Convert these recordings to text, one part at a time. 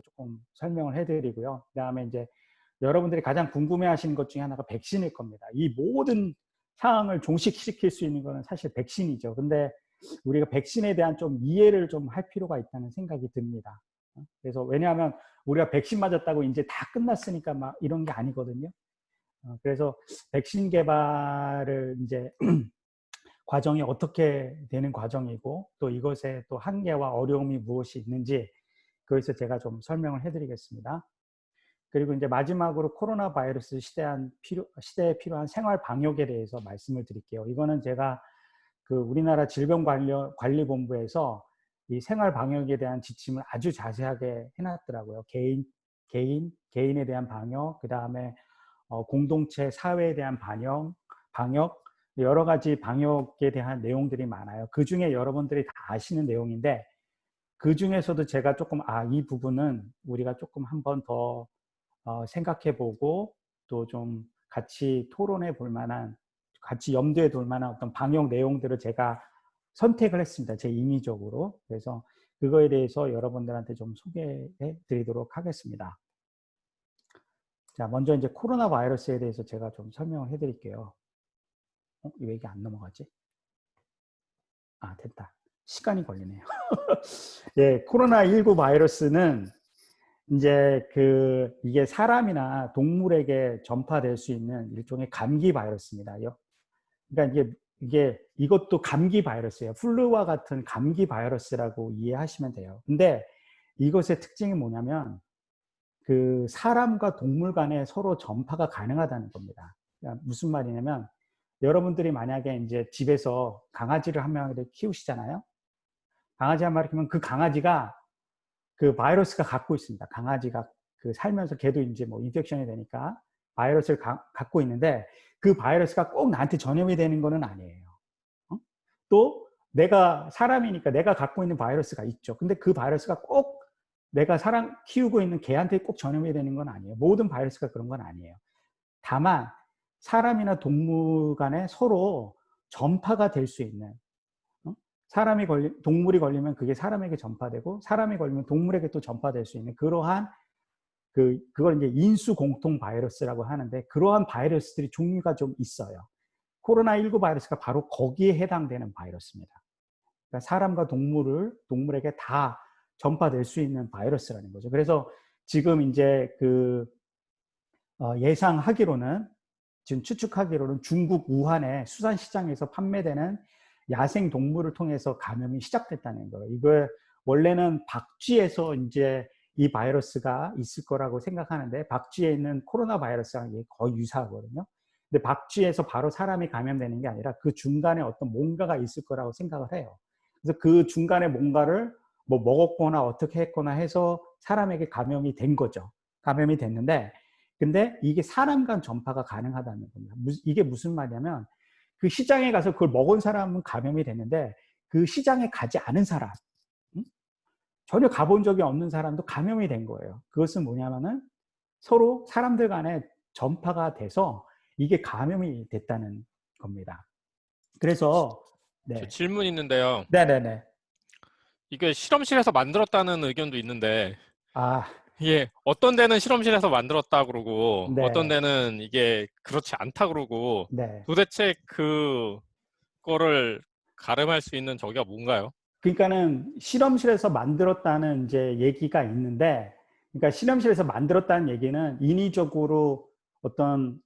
조금 설명을 해드리고요. 그다음에 이제 여러분들이 가장 궁금해하시는 것 중에 하나가 백신일 겁니다. 이 모든 상황을 종식시킬 수 있는 것은 사실 백신이죠. 근데 우리가 백신에 대한 좀 이해를 좀 할 필요가 있다는 생각이 듭니다. 그래서 왜냐하면 우리가 백신 맞았다고 이제 다 끝났으니까 막 이런 게 아니거든요. 그래서 백신 개발을 이제 과정이 어떻게 되는 과정이고 또 이것의 또 한계와 어려움이 무엇이 있는지 그것에 제가 좀 설명을 해드리겠습니다. 그리고 이제 마지막으로 코로나 바이러스 시대에 필요한 생활 방역에 대해서 말씀을 드릴게요. 이거는 제가 그 우리나라 질병관리본부에서 이 생활 방역에 대한 지침을 아주 자세하게 해놨더라고요. 개인에 대한 방역, 그 다음에 공동체, 사회에 대한 방역, 여러 가지 방역에 대한 내용들이 많아요. 그 중에 여러분들이 다 아시는 내용인데, 그 중에서도 제가 조금, 이 부분은 우리가 조금 한번 더 생각해 보고, 또 좀 같이 토론해 볼 만한, 같이 염두에 둘 만한 어떤 방역 내용들을 제가 선택을 했습니다. 제 임의적으로. 그래서 그거에 대해서 여러분들한테 좀 소개해 드리도록 하겠습니다. 자, 먼저 이제 코로나 바이러스에 대해서 제가 좀 설명을 해 드릴게요. 왜 이게 안 넘어가지? 됐다. 시간이 걸리네요. 예, 코로나19 바이러스는 이제 이게 사람이나 동물에게 전파될 수 있는 일종의 감기 바이러스입니다. 그러니까 이것도 감기 바이러스예요. 플루와 같은 감기 바이러스라고 이해하시면 돼요. 근데 이것의 특징이 뭐냐면 그 사람과 동물 간에 서로 전파가 가능하다는 겁니다. 그러니까 무슨 말이냐면 여러분들이 만약에 이제 집에서 강아지를 한 마리를 키우시잖아요. 강아지 한 마리 키우면 그 강아지가 그 바이러스가 갖고 있습니다. 강아지가 살면서 걔도 이제 뭐 인펙션이 되니까 바이러스를 갖고 있는데 그 바이러스가 꼭 나한테 전염이 되는 거는 아니에요. 또 내가 사람이니까 내가 갖고 있는 바이러스가 있죠. 근데 그 바이러스가 꼭 내가 사람 키우고 있는 개한테 꼭 전염이 되는 건 아니에요. 모든 바이러스가 그런 건 아니에요. 다만 사람이나 동물 간에 서로 전파가 될 수 있는, 동물이 걸리면 그게 사람에게 전파되고 사람이 걸리면 동물에게 또 전파될 수 있는 그러한 그걸 이제 인수 공통 바이러스라고 하는데 그러한 바이러스들이 종류가 좀 있어요. 코로나19 바이러스가 바로 거기에 해당되는 바이러스입니다. 그러니까 사람과 동물에게 다 전파될 수 있는 바이러스라는 거죠. 그래서 지금 이제 예상하기로는 지금 추측하기로는 중국 우한의 수산시장에서 판매되는 야생 동물을 통해서 감염이 시작됐다는 거예요. 이거 원래는 박쥐에서 이제 이 바이러스가 있을 거라고 생각하는데 박쥐에 있는 코로나 바이러스랑 거의 유사하거든요. 근데 박쥐에서 바로 사람이 감염되는 게 아니라 그 중간에 어떤 뭔가가 있을 거라고 생각을 해요. 그래서 그 중간에 뭔가를 뭐 먹었거나 어떻게 했거나 해서 사람에게 감염이 된 거죠. 감염이 됐는데 근데 이게 사람 간 전파가 가능하다는 겁니다. 이게 무슨 말이냐면 그 시장에 가서 그걸 먹은 사람은 감염이 됐는데 그 시장에 가지 않은 사람, 전혀 가본 적이 없는 사람도 감염이 된 거예요. 그것은 뭐냐면은 서로 사람들 간에 전파가 돼서 이게 감염이 됐다는 겁니다. 그래서 저 네, 질문 있는데요. 네네네. 이게 실험실에서 만들었다는 의견도 있는데, 아, 이게 어떤 데는 실험실에서 만들었다 그러고, 어떤 네, 데는 이게 그렇지 않다 그러고, 네. 도대체 그거를 가름할 수 있는 저기가 뭔가요? 그러니까는 실험실에서 만들었다는 이제 얘기가 있는데, 그러니까 실험실에서 만들었다는 얘기는 인위적으로 어떤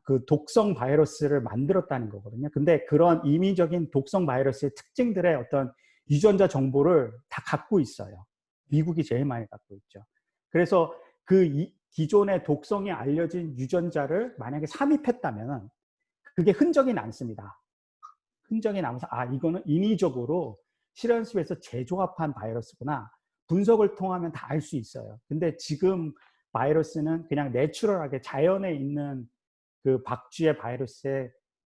그 독성 바이러스를 만들었다는 거거든요. 근데 그런 임의적인 독성 바이러스의 특징들의 어떤 유전자 정보를 다 갖고 있어요. 미국이 제일 많이 갖고 있죠. 그래서 기존의 독성이 알려진 유전자를 만약에 삽입했다면 그게 흔적이 남습니다. 흔적이 남아서 이거는 인위적으로 실험실에서 재조합한 바이러스구나. 분석을 통하면 다 알 수 있어요. 근데 지금 바이러스는 그냥 내추럴하게 자연에 있는 그 박쥐의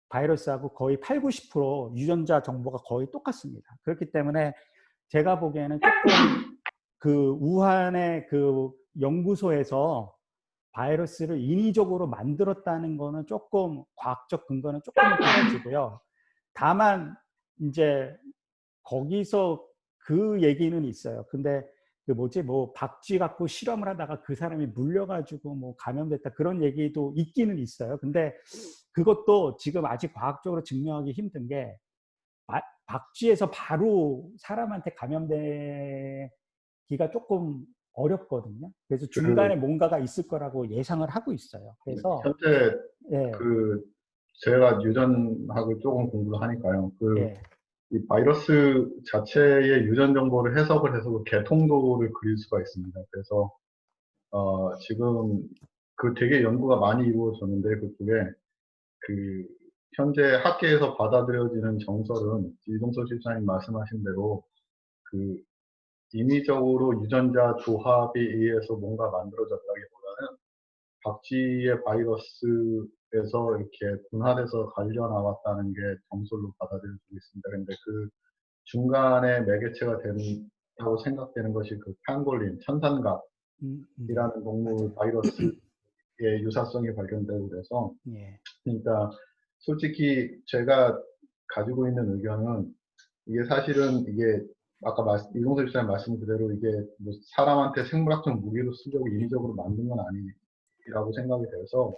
바이러스하고 거의 8, 90% 유전자 정보가 거의 똑같습니다. 그렇기 때문에 제가 보기에는 조금 그 우한의 그 연구소에서 바이러스를 인위적으로 만들었다는 거는 조금 과학적 근거는 조금은 떨어지고요. 다만 이제 거기서 그 얘기는 있어요. 근데 그 뭐지 뭐 박쥐 갖고 실험을 하다가 그 사람이 물려가지고 뭐 감염됐다 그런 얘기도 있기는 있어요. 근데 그것도 지금 아직 과학적으로 증명하기 힘든 게 박쥐에서 바로 사람한테 감염되기가 조금 어렵거든요. 그래서 중간에 그 뭔가가 있을 거라고 예상을 하고 있어요. 그래서 현재 예, 그 제가 유전학을 조금 공부를 하니까요. 예, 이 바이러스 자체의 유전 정보를 해석을 해서 그 개통도를 그릴 수가 있습니다. 그래서 지금 그 되게 연구가 많이 이루어졌는데 그쪽에 그 현재 학계에서 받아들여지는 정설은 이동서 실장님 말씀하신 대로 그 인위적으로 유전자 조합에 의해서 뭔가 만들어졌다기보다는 박쥐의 바이러스에서 이렇게 분할해서 갈려 나왔다는 게 정설로 받아들여지고 있습니다. 그런데 그 중간에 매개체가 된다고 생각되는 것이 그 팡골린, 천산갑이라는 동물 맞아요. 바이러스의 유사성이 발견되고 그래서 예, 그러니까 솔직히 제가 가지고 있는 의견은 이게 사실은 이게 아까 이동섭 씨의 말씀 그대로 이게 뭐 사람한테 생물학적 무기로 쓰려고 인위적으로 만든 건 아니라고 생각이 돼서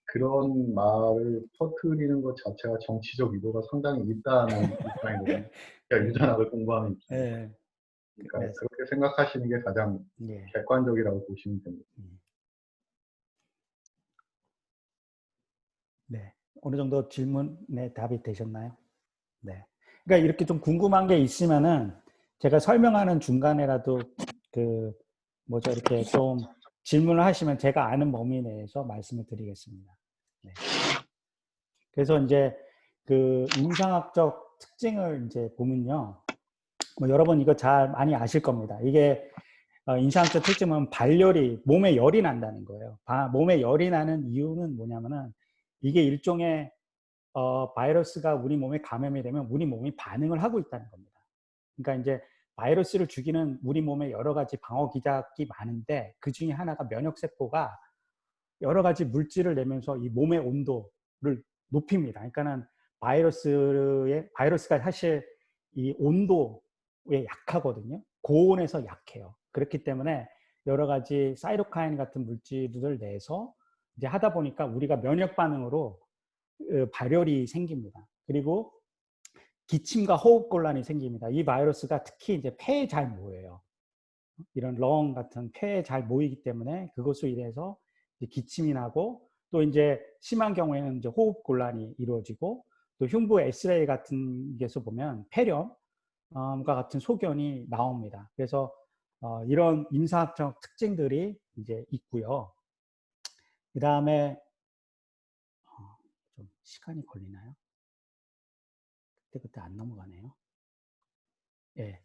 그런 말을 퍼뜨리는 것 자체가 정치적 의도가 상당히 있다는 입장이거든요. 그러니까 예, 유전학을 공부하는 입장에서. 예, 그러니까 그렇게 생각하시는 게 가장 예. 객관적이라고 보시면 됩니다. 네. 어느 정도 질문에 답이 되셨나요? 네. 그러니까 이렇게 좀 궁금한 게 있으면은 제가 설명하는 중간에라도 그 뭐죠 이렇게 좀 질문을 하시면 제가 아는 범위 내에서 말씀을 드리겠습니다. 네. 그래서 이제 그 임상학적 특징을 이제 보면요, 뭐 여러분 이거 잘 많이 아실 겁니다. 이게 임상학적 특징은 발열이 몸에 열이 난다는 거예요. 몸에 열이 나는 이유는 뭐냐면은 이게 일종의 바이러스가 우리 몸에 감염이 되면 우리 몸이 반응을 하고 있다는 겁니다. 그러니까 이제 바이러스를 죽이는 우리 몸에 여러 가지 방어 기작이 많은데 그 중에 하나가 면역세포가 여러 가지 물질을 내면서 이 몸의 온도를 높입니다. 그러니까는 바이러스가 사실 이 온도에 약하거든요. 고온에서 약해요. 그렇기 때문에 여러 가지 사이토카인 같은 물질을 내서 이제 하다 보니까 우리가 면역 반응으로 발열이 생깁니다. 그리고 기침과 호흡 곤란이 생깁니다. 이 바이러스가 특히 이제 폐에 잘 모여요. 이런 렁 같은 폐에 잘 모이기 때문에 그것으로 인해서 기침이 나고 또 이제 심한 경우에는 이제 호흡 곤란이 이루어지고 또 흉부 엑스레이 같은 데서 보면 폐렴과 같은 소견이 나옵니다. 그래서 이런 임상학적 특징들이 이제 있고요. 그 다음에 좀 시간이 걸리나요? 그때 안 넘어가네요. 예.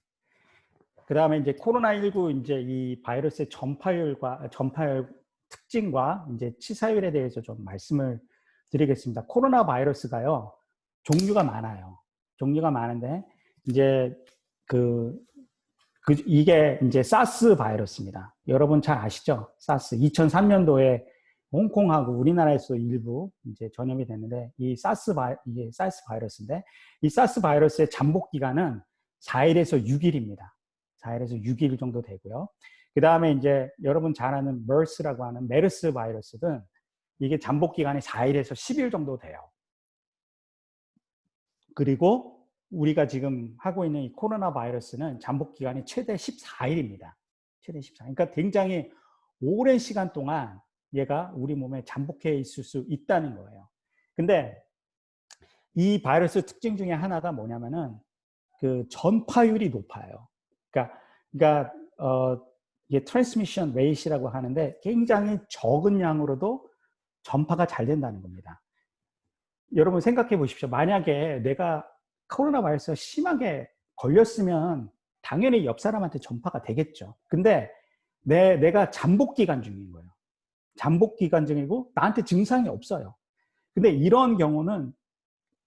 그 다음에 이제 코로나19 이제 이 바이러스의 전파율 특징과 이제 치사율에 대해서 좀 말씀을 드리겠습니다. 코로나 바이러스가요, 종류가 많아요. 종류가 많은데, 이제 이게 이제 사스 바이러스입니다. 여러분 잘 아시죠? 사스. 2003년도에 홍콩하고 우리나라에서 일부 이제 전염이 됐는데, 이게 사스 바이러스인데, 이 사스 바이러스의 잠복 기간은 4일에서 6일입니다. 4일에서 6일 정도 되고요. 그 다음에 이제 여러분 잘 아는 MERS라고 하는 메르스 바이러스든 이게 잠복 기간이 4일에서 10일 정도 돼요. 그리고 우리가 지금 하고 있는 이 코로나 바이러스는 잠복 기간이 최대 14일입니다. 최대 14일. 그러니까 굉장히 오랜 시간 동안 얘가 우리 몸에 잠복해 있을 수 있다는 거예요. 근데 이 바이러스 특징 중에 하나가 뭐냐면은 그 전파율이 높아요. 그러니까 이게 트랜스미션 레이시라고 하는데 굉장히 적은 양으로도 전파가 잘 된다는 겁니다. 여러분 생각해 보십시오. 만약에 내가 코로나 바이러스가 심하게 걸렸으면 당연히 옆 사람한테 전파가 되겠죠. 근데 내가 잠복 기간 중인 거예요. 잠복 기간 중이고 나한테 증상이 없어요. 근데 이런 경우는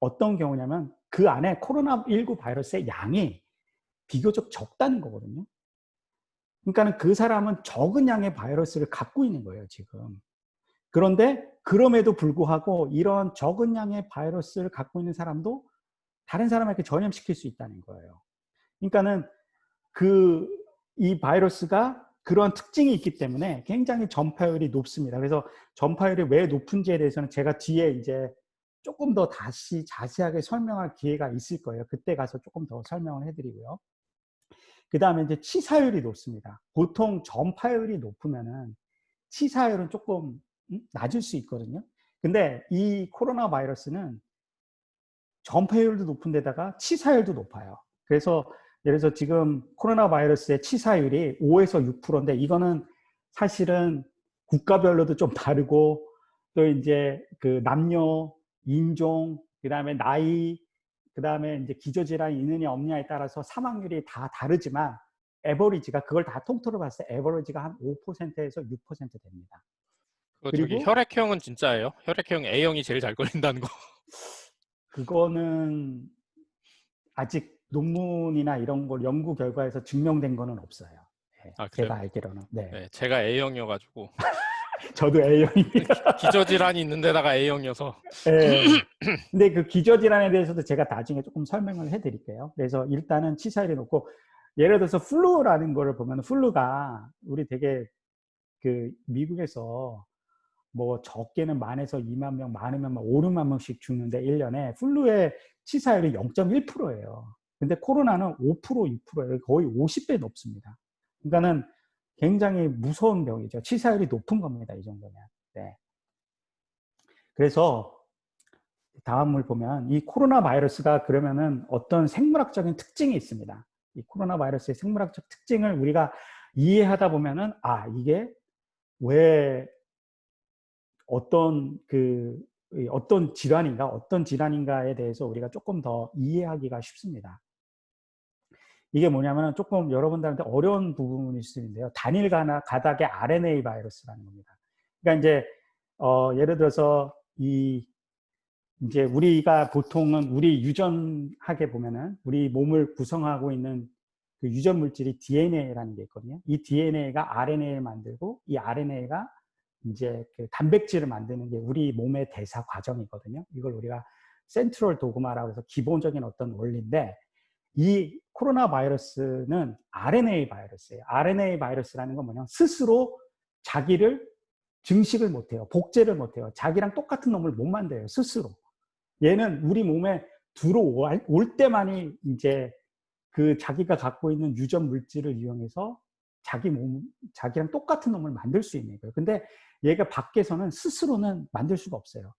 어떤 경우냐면 그 안에 코로나19 바이러스의 양이 비교적 적다는 거거든요. 그러니까 그 사람은 적은 양의 바이러스를 갖고 있는 거예요, 지금. 그런데 그럼에도 불구하고 이런 적은 양의 바이러스를 갖고 있는 사람도 다른 사람에게 전염시킬 수 있다는 거예요. 그러니까는 이 바이러스가 그런 특징이 있기 때문에 굉장히 전파율이 높습니다. 그래서 전파율이 왜 높은지에 대해서는 제가 뒤에 이제 조금 더 다시 자세하게 설명할 기회가 있을 거예요. 그때 가서 조금 더 설명을 해드리고요. 그 다음에 이제 치사율이 높습니다. 보통 전파율이 높으면은 치사율은 조금 낮을 수 있거든요. 근데 이 코로나 바이러스는 전파율도 높은 데다가 치사율도 높아요. 그래서 예를 들어서 지금 코로나 바이러스의 치사율이 5에서 6%인데 이거는 사실은 국가별로도 좀 다르고 또 이제 그 남녀, 인종, 그다음에 나이, 그다음에 이제 기저질환이 있느냐 없느냐에 따라서 사망률이 다 다르지만 에버리지가 그걸 다 통틀어 봤을 때 에버리지가 한 5%에서 6% 됩니다. 저기 그리고 혈액형은 진짜예요? 혈액형 A형이 제일 잘 걸린다는 거. 그거는 아직 논문이나 이런 걸 연구 결과에서 증명된 거는 없어요. 네, 아, 그래요? 제가 알기로는. 네. 네, 제가 A형이어가지고 저도 A형입니다. 기저질환이 있는 데다가 A형이어서. 네. 근데 그 기저질환에 대해서도 제가 나중에 조금 설명을 해드릴게요. 그래서 일단은 치사율이 높고, 예를 들어서 플루라는 거를 보면 플루가 우리 되게 그 미국에서 뭐 적게는 10,000에서 20,000명, 많으면 막 5, 6만 명씩 죽는데 1년에 플루의 치사율이 0.1%예요. 근데 코로나는 5%, 2%예요. 거의 50배 높습니다. 그러니까는 굉장히 무서운 병이죠. 치사율이 높은 겁니다. 이 정도면. 네. 그래서 다음을 보면 이 코로나 바이러스가 그러면은 어떤 생물학적인 특징이 있습니다. 이 코로나 바이러스의 생물학적 특징을 우리가 이해하다 보면은 이게 왜 어떤 어떤 질환인가에 대해서 우리가 조금 더 이해하기가 쉽습니다. 이게 뭐냐면 조금 여러분들한테 어려운 부분일 수 있는데요. 단일 가닥의 RNA 바이러스라는 겁니다. 그러니까 이제 예를 들어서 이제 우리가 보통은 우리 유전학에 보면은 우리 몸을 구성하고 있는 그 유전 물질이 DNA라는 게 있거든요. 이 DNA가 RNA를 만들고 이 RNA가 이제 그 단백질을 만드는 게 우리 몸의 대사 과정이거든요. 이걸 우리가 센트럴 도그마라고 해서 기본적인 어떤 원리인데, 이 코로나 바이러스는 RNA 바이러스예요. RNA 바이러스라는 건 뭐냐면 스스로 자기를 증식을 못해요. 복제를 못해요. 자기랑 똑같은 놈을 못 만들어요. 스스로. 얘는 우리 몸에 들어올 때만이 이제 그 자기가 갖고 있는 유전 물질을 이용해서 자기랑 똑같은 놈을 만들 수 있는 거예요. 근데 얘가 밖에서는 스스로는 만들 수가 없어요.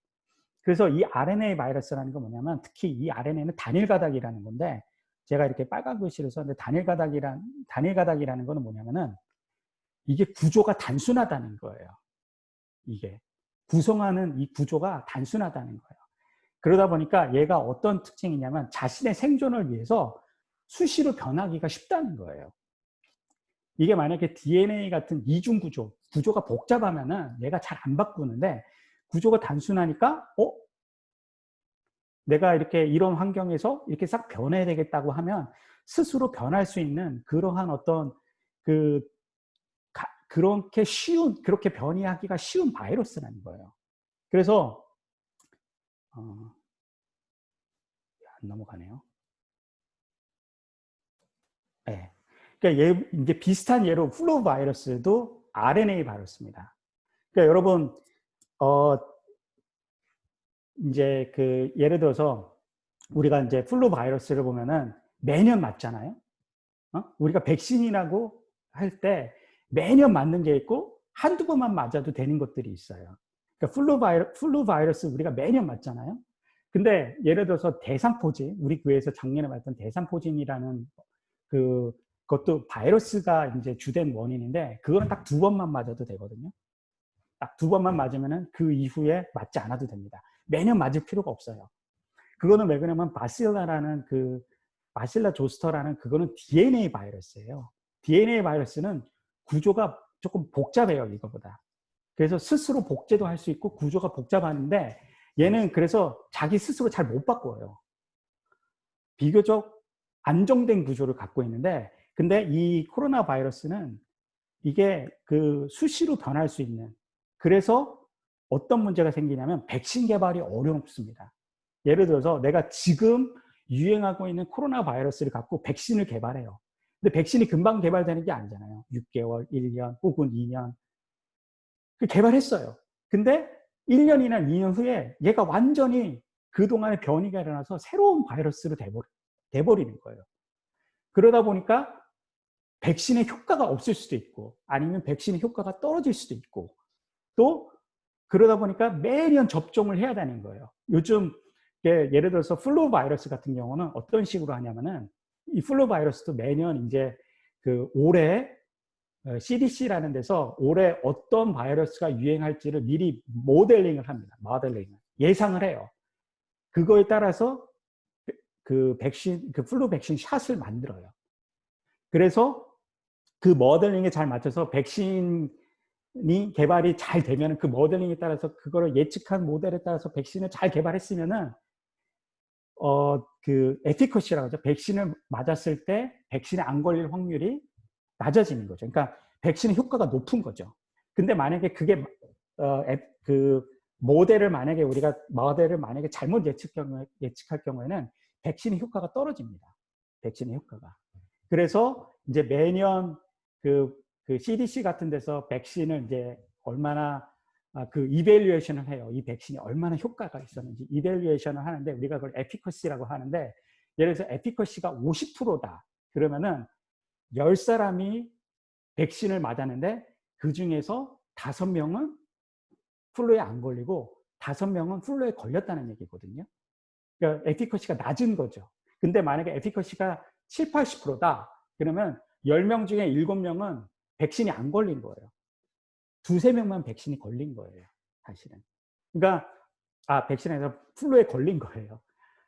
그래서 이 RNA 바이러스라는 건 뭐냐면, 특히 이 RNA는 단일 가닥이라는 건데, 제가 이렇게 빨간 글씨를 썼는데 단일 가닥이라는 거는 뭐냐면은 이게 구조가 단순하다는 거예요. 이게 구성하는 이 구조가 단순하다는 거예요. 그러다 보니까 얘가 어떤 특징이냐면 자신의 생존을 위해서 수시로 변하기가 쉽다는 거예요. 이게 만약에 DNA 같은 이중 구조가 복잡하면은 얘가 잘 안 바꾸는데, 구조가 단순하니까 내가 이렇게 이런 환경에서 이렇게 싹 변해야 되겠다고 하면 스스로 변할 수 있는 그러한 어떤 그렇게 변이하기가 쉬운 바이러스라는 거예요. 그래서 안 넘어가네요. 네. 그러니까 이제 비슷한 예로 플루 바이러스도 RNA 바이러스입니다. 그러니까 여러분 이제 예를 들어서 우리가 이제 플루 바이러스를 보면은 매년 맞잖아요. 우리가 백신이라고 할 때 매년 맞는 게 있고 한두 번만 맞아도 되는 것들이 있어요. 그러니까 플루 바이러스 우리가 매년 맞잖아요. 근데 예를 들어서 대상포진, 우리 교회에서 작년에 봤던 대상포진이라는 그것도 바이러스가 이제 주된 원인인데, 그거는 딱 2번만 맞아도 되거든요. 딱 2번만 맞으면은 그 이후에 맞지 않아도 됩니다. 매년 맞을 필요가 없어요. 그거는 왜 그러냐면 바실라 조스터라는 그거는 DNA 바이러스예요. DNA 바이러스는 구조가 조금 복잡해요, 이거보다. 그래서 스스로 복제도 할 수 있고 구조가 복잡한데, 얘는 그래서 자기 스스로 잘 못 바꿔요. 비교적 안정된 구조를 갖고 있는데, 근데 이 코로나 바이러스는 이게 수시로 변할 수 있는, 그래서 어떤 문제가 생기냐면 백신 개발이 어렵습니다. 예를 들어서 내가 지금 유행하고 있는 코로나 바이러스를 갖고 백신을 개발해요. 근데 백신이 금방 개발되는 게 아니잖아요. 6개월, 1년 혹은 2년. 개발했어요. 근데 1년이나 2년 후에 얘가 완전히 그동안의 변이가 일어나서 새로운 바이러스로 돼버리는 거예요. 그러다 보니까 백신의 효과가 없을 수도 있고 아니면 백신의 효과가 떨어질 수도 있고 또 그러다 보니까 매년 접종을 해야 되는 거예요. 요즘 예를 들어서 플루 바이러스 같은 경우는 어떤 식으로 하냐면은 이 플루 바이러스도 매년 이제 그 올해 CDC라는 데서 올해 어떤 바이러스가 유행할지를 미리 모델링을 합니다. 모델링을 예상을 해요. 그거에 따라서 그 백신, 그 플루 백신 샷을 만들어요. 그래서 그 모델링에 잘 맞춰서 백신이 개발이 잘 되면 그 모델링에 따라서 그거를 예측한 모델에 따라서 백신을 잘 개발했으면은 그 에피커시라고 하죠. 백신을 맞았을 때 백신에 안 걸릴 확률이 낮아지는 거죠. 그러니까 백신의 효과가 높은 거죠. 근데 만약에 그게 그 모델을 만약에 우리가 잘못 예측할 경우에는 백신의 효과가 떨어집니다. 백신의 효과가. 그래서 이제 매년 그 CDC 같은 데서 백신을 이제 얼마나 그 이밸류에이션을 해요. 이 백신이 얼마나 효과가 있었는지 이밸류에이션을 하는데 우리가 그걸 에피커시라고 하는데 예를 들어서 에피커시가 50%다. 그러면은 10사람이 백신을 맞았는데 그 중에서 5명은 플루에 안 걸리고 5명은 플루에 걸렸다는 얘기거든요. 그러니까 에피커시가 낮은 거죠. 근데 만약에 에피커시가 7, 80%다. 그러면 10명 중에 7명은 백신이 안 걸린 거예요. 2, 3명만 백신이 걸린 거예요. 사실은. 그러니까 백신에서 플루에 걸린 거예요.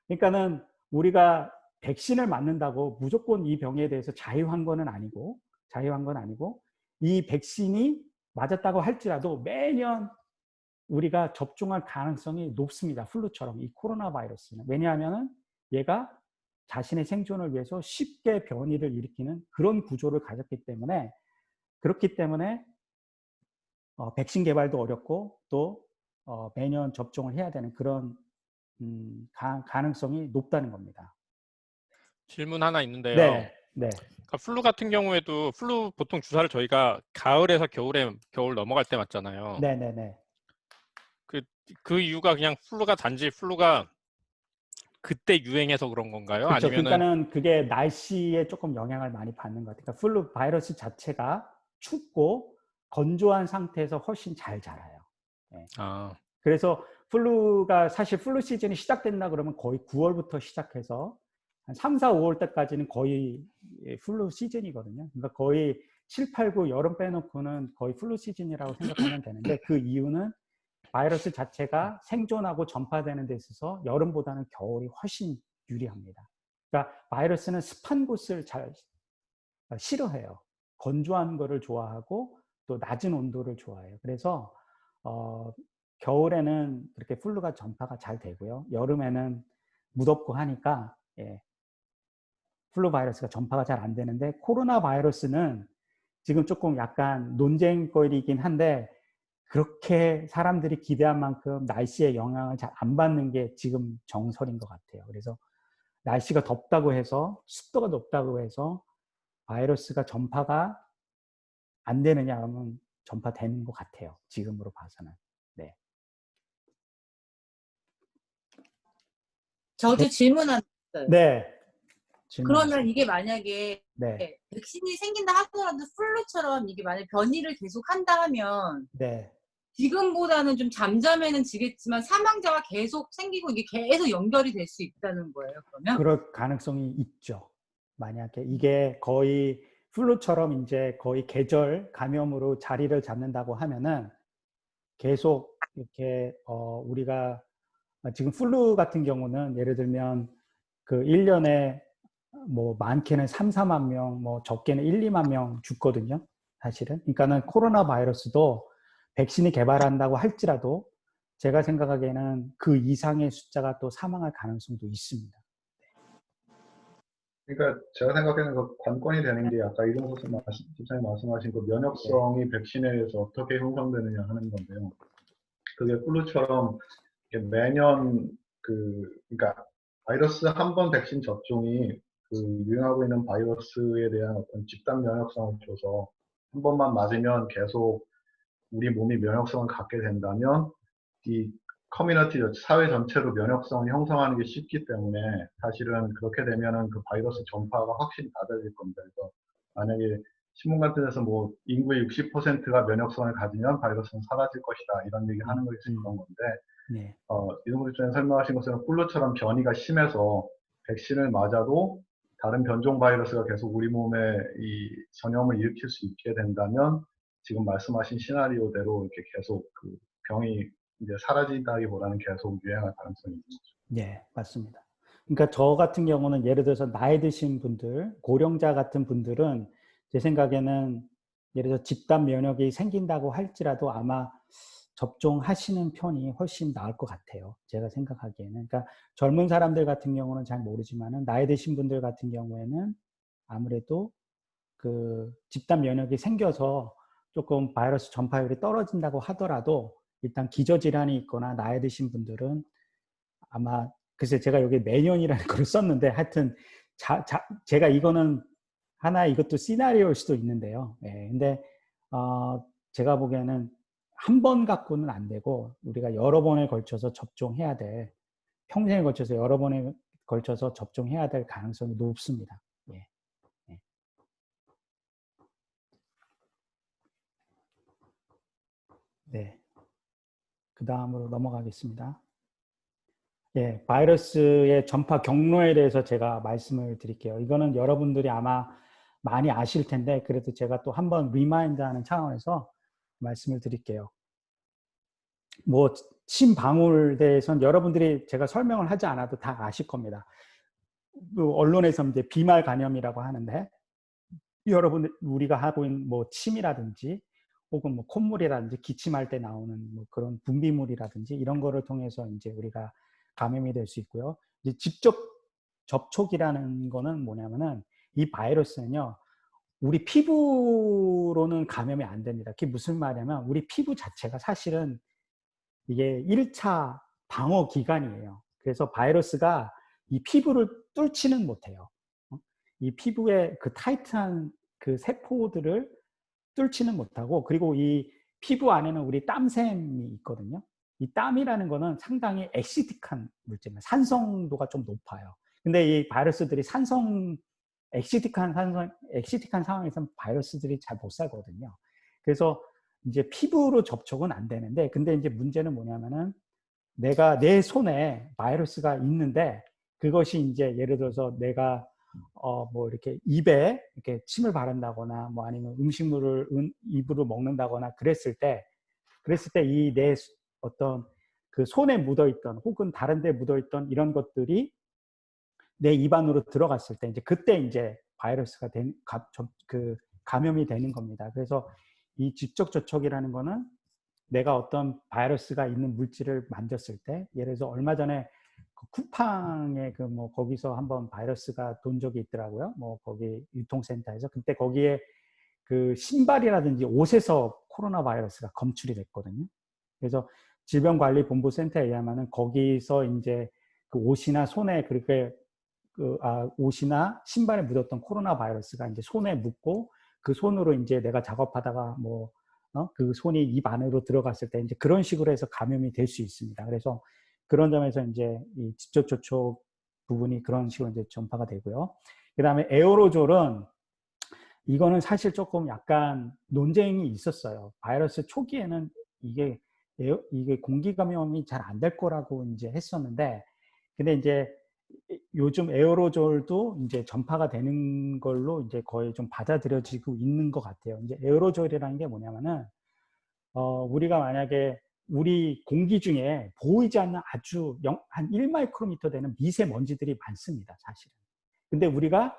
그러니까는 우리가 백신을 맞는다고 무조건 이 병에 대해서 자유한 건 아니고 이 백신이 맞았다고 할지라도 매년 우리가 접종할 가능성이 높습니다. 플루처럼 이 코로나 바이러스는. 왜냐하면 얘가 자신의 생존을 위해서 쉽게 변이를 일으키는 그런 구조를 가졌기 때문에 그렇기 때문에 백신 개발도 어렵고 또 매년 접종을 해야 되는 그런 가능성이 높다는 겁니다. 질문 하나 있는데요. 네, 네, 그러니까 플루 같은 경우에도 플루 보통 주사를 저희가 가을에서 겨울 넘어갈 때 맞잖아요. 네, 네, 네. 그 이유가 그냥 단지 플루가 그때 유행해서 그런 건가요? 그렇죠. 아니면은 그러니까는 그게 날씨에 조금 영향을 많이 받는 것 같아요. 그러니까 플루 바이러스 자체가 춥고 건조한 상태에서 훨씬 잘 자라요. 네. 그래서 사실 플루 시즌이 시작된다 그러면 거의 9월부터 시작해서 한 3, 4, 5월 때까지는 거의 플루 시즌이거든요. 그러니까 거의 7, 8, 9 여름 빼놓고는 거의 플루 시즌이라고 생각하면 되는데 그 이유는 바이러스 자체가 생존하고 전파되는 데 있어서 여름보다는 겨울이 훨씬 유리합니다. 그러니까 바이러스는 습한 곳을 잘 싫어해요. 건조한 거를 좋아하고 또 낮은 온도를 좋아해요. 그래서 겨울에는 그렇게 플루가 전파가 잘 되고요. 여름에는 무덥고 하니까 플루 바이러스가 전파가 잘 안 되는데 코로나 바이러스는 지금 조금 약간 논쟁거리이긴 한데 그렇게 사람들이 기대한 만큼 날씨의 영향을 잘 안 받는 게 지금 정설인 것 같아요. 그래서 날씨가 덥다고 해서 습도가 높다고 해서 바이러스가 전파가 안 되느냐 하면 전파되는 것 같아요. 지금으로 봐서는. 네. 저도 질문 하나 있어요. 네. 그러면 이게 만약에 네. 백신이 생긴다 하더라도 플루처럼 이게 만약에 변이를 계속 한다 하면 네. 지금보다는 좀 잠잠해는 지겠지만 사망자가 계속 생기고 이게 계속 연결이 될 수 있다는 거예요, 그러면? 그럴 가능성이 있죠. 만약에 이게 거의 플루처럼 이제 거의 계절 감염으로 자리를 잡는다고 하면은 계속 이렇게 우리가 지금 플루 같은 경우는 예를 들면 그 1년에 뭐 많게는 3, 4만 명, 뭐 적게는 1, 2만 명 죽거든요. 사실은. 그러니까는 코로나 바이러스도 백신이 개발한다고 할지라도 제가 생각하기에는 그 이상의 숫자가 또 사망할 가능성도 있습니다. 그러니까 제가 생각하는 그 관건이 되는 게 아까 이종석 집사님 말씀하신 그 면역성이 백신에 의해서 어떻게 형성되느냐 하는 건데요. 그게 플루처럼 매년 그러니까 바이러스 한 번 백신 접종이 그 유행하고 있는 바이러스에 대한 어떤 집단 면역성을 줘서 한 번만 맞으면 계속 우리 몸이 면역성을 갖게 된다면 이 커뮤니티, 사회 전체로 면역성을 형성하는 게 쉽기 때문에 사실은 그렇게 되면은 그 바이러스 전파가 확실히 낮아질 겁니다. 그래서 만약에 신문 같은 데서 뭐 인구의 60%가 면역성을 가지면 바이러스는 사라질 것이다 이런 얘기 하는 것이 그런 건데 네. 이동국 전에 설명하신 것처럼 플루처럼 변이가 심해서 백신을 맞아도 다른 변종 바이러스가 계속 우리 몸에 이 전염을 일으킬 수 있게 된다면 지금 말씀하신 시나리오대로 이렇게 계속 그 병이 이제 사라진다기보다는 계속 유행할 가능성이 있는 거죠. 네, 맞습니다. 그러니까 저 같은 경우는 예를 들어서 나이 드신 분들, 고령자 같은 분들은 제 생각에는 예를 들어 집단 면역이 생긴다고 할지라도 아마 접종하시는 편이 훨씬 나을 것 같아요. 제가 생각하기에는. 그러니까 젊은 사람들 같은 경우는 잘 모르지만은 나이 드신 분들 같은 경우에는 아무래도 그 집단 면역이 생겨서 조금 바이러스 전파율이 떨어진다고 하더라도 일단 기저질환이 있거나 나이 드신 분들은 아마 글쎄 제가 여기 매년이라는 걸 썼는데 하여튼 제가 이거는 하나 이것도 시나리오일 수도 있는데요. 예, 근데 제가 보기에는 한 번 갖고는 안 되고 우리가 여러 번에 걸쳐서 접종해야 될 평생에 걸쳐서 여러 번에 걸쳐서 접종해야 될 가능성이 높습니다. 예. 예. 네. 그 다음으로 넘어가겠습니다. 예, 바이러스의 전파 경로에 대해서 제가 말씀을 드릴게요. 이거는 여러분들이 아마 많이 아실 텐데 그래도 제가 또 한번 리마인드하는 차원에서 말씀을 드릴게요. 뭐 침 방울 대해서는 여러분들이 제가 설명을 하지 않아도 다 아실 겁니다. 그 언론에서 이제 비말 감염이라고 하는데 여러분들 우리가 하고 있는 뭐 침이라든지 혹은 뭐 콧물이라든지 기침할 때 나오는 뭐 그런 분비물이라든지 이런 거를 통해서 이제 우리가 감염이 될 수 있고요. 이제 직접 접촉이라는 거는 뭐냐면은 이 바이러스는요, 우리 피부로는 감염이 안 됩니다. 그게 무슨 말이냐면 우리 피부 자체가 사실은 이게 1차 방어 기관이에요. 그래서 바이러스가 이 피부를 뚫지는 못해요. 이 피부의 그 타이트한 그 세포들을 뚫지는 못하고, 그리고 이 피부 안에는 우리 땀샘이 있거든요. 이 땀이라는 거는 상당히 액시틱한 물질입니다. 산성도가 좀 높아요. 근데 이 바이러스들이 액시틱한 상황에서는 바이러스들이 잘 못 살거든요. 그래서 이제 피부로 접촉은 안 되는데, 근데 이제 문제는 뭐냐면은 내가 내 손에 바이러스가 있는데 그것이 이제 예를 들어서 내가 뭐 이렇게 입에 이렇게 침을 바른다거나 뭐 아니면 음식물을 입으로 먹는다거나 그랬을 때 이 내 어떤 그 손에 묻어있던 혹은 다른 데 묻어있던 이런 것들이 내 입 안으로 들어갔을 때 이제 그때 이제 바이러스가 감염이 되는 겁니다. 그래서 이 직접 접촉이라는 거는 내가 어떤 바이러스가 있는 물질을 만졌을 때, 예를 들어서 얼마 전에 그 쿠팡에 그 뭐 거기서 한번 바이러스가 돈 적이 있더라고요. 뭐 거기 유통센터에서. 그때 거기에 그 신발이라든지 옷에서 코로나 바이러스가 검출이 됐거든요. 그래서 질병관리본부센터에 의하면은 거기서 이제 그 옷이나 손에 그렇게 옷이나 신발에 묻었던 코로나 바이러스가 이제 손에 묻고 그 손으로 이제 내가 작업하다가 뭐 그 손이 입 안으로 들어갔을 때 이제 그런 식으로 해서 감염이 될 수 있습니다. 그래서 그런 점에서 이제 이 직접 접촉 부분이 그런 식으로 이제 전파가 되고요. 그 다음에 에어로졸은 이거는 사실 조금 약간 논쟁이 있었어요. 바이러스 초기에는 이게 공기 감염이 잘 안 될 거라고 이제 했었는데, 근데 이제 요즘 에어로졸도 이제 전파가 되는 걸로 이제 거의 좀 받아들여지고 있는 것 같아요. 이제 에어로졸이라는 게 뭐냐면은, 우리가 만약에 우리 공기 중에 보이지 않는 아주 한 1마이크로미터 되는 미세먼지들이 많습니다, 사실은. 근데 우리가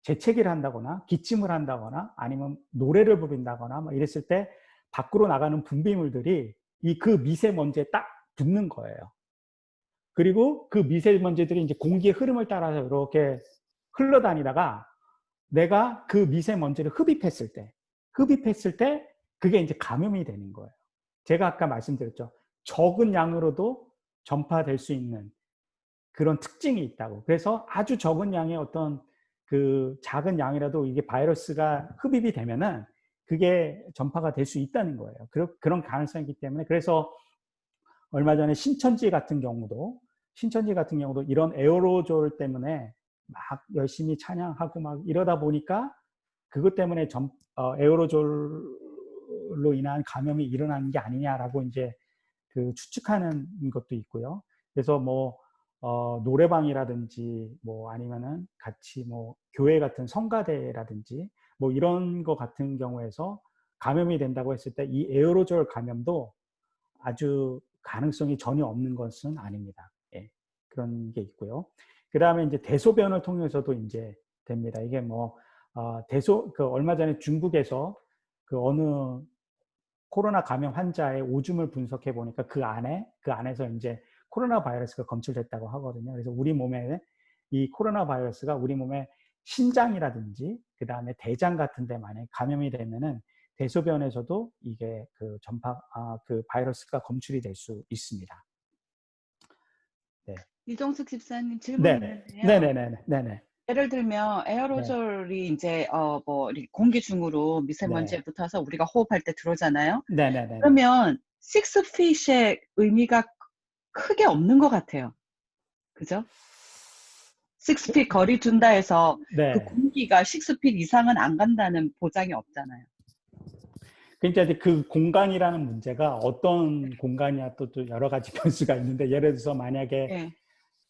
재채기를 한다거나 기침을 한다거나 아니면 노래를 부른다거나 뭐 이랬을 때 밖으로 나가는 분비물들이 그 미세먼지에 딱 붙는 거예요. 그리고 그 미세먼지들이 이제 공기의 흐름을 따라서 이렇게 흘러다니다가 내가 그 미세먼지를 흡입했을 때 그게 이제 감염이 되는 거예요. 제가 아까 말씀드렸죠. 적은 양으로도 전파될 수 있는 그런 특징이 있다고. 그래서 아주 적은 양의 어떤 그 작은 양이라도 이게 바이러스가 흡입이 되면은 그게 전파가 될 수 있다는 거예요. 그런 가능성이 있기 때문에 그래서 얼마 전에 신천지 같은 경우도 이런 에어로졸 때문에 막 열심히 찬양하고 막 이러다 보니까 그것 때문에 에어로졸로 인한 감염이 일어나는 게 아니냐라고 이제 그 추측하는 것도 있고요. 그래서 뭐 노래방이라든지 뭐 아니면은 같이 뭐 교회 같은 성가대라든지 뭐 이런 거 같은 경우에서 감염이 된다고 했을 때 이 에어로졸 감염도 아주 가능성이 전혀 없는 것은 아닙니다. 예, 그런 게 있고요. 그 다음에 이제 대소변을 통해서도 이제 됩니다. 이게 뭐 얼마 전에 중국에서 그 어느 코로나 감염 환자의 오줌을 분석해 보니까 그 안에서 이제 코로나 바이러스가 검출됐다고 하거든요. 그래서 우리 몸에 이 코로나 바이러스가 우리 몸에 심장이라든지 그 다음에 대장 같은 데 만에 감염이 되면은 대소변에서도 이게 그 바이러스가 검출이 될 수 있습니다. 네. 이종숙 집사님 질문 네네. 있는데요. 네네네. 예를 들면 에어로졸이 이제 뭐 공기 중으로 미세먼지에 네. 붙어서 우리가 호흡할 때 들어오잖아요. 네네네. 그러면 6feet의 의미가 크게 없는 것 같아요. 그죠? 6feet 거리 둔다 해서 네. 그 공기가 6feet 이상은 안 간다는 보장이 없잖아요. 그러니까 이제 그 공간이라는 문제가 어떤 공간이야 또 여러 가지 변수가 있는데 예를 들어서 만약에 네.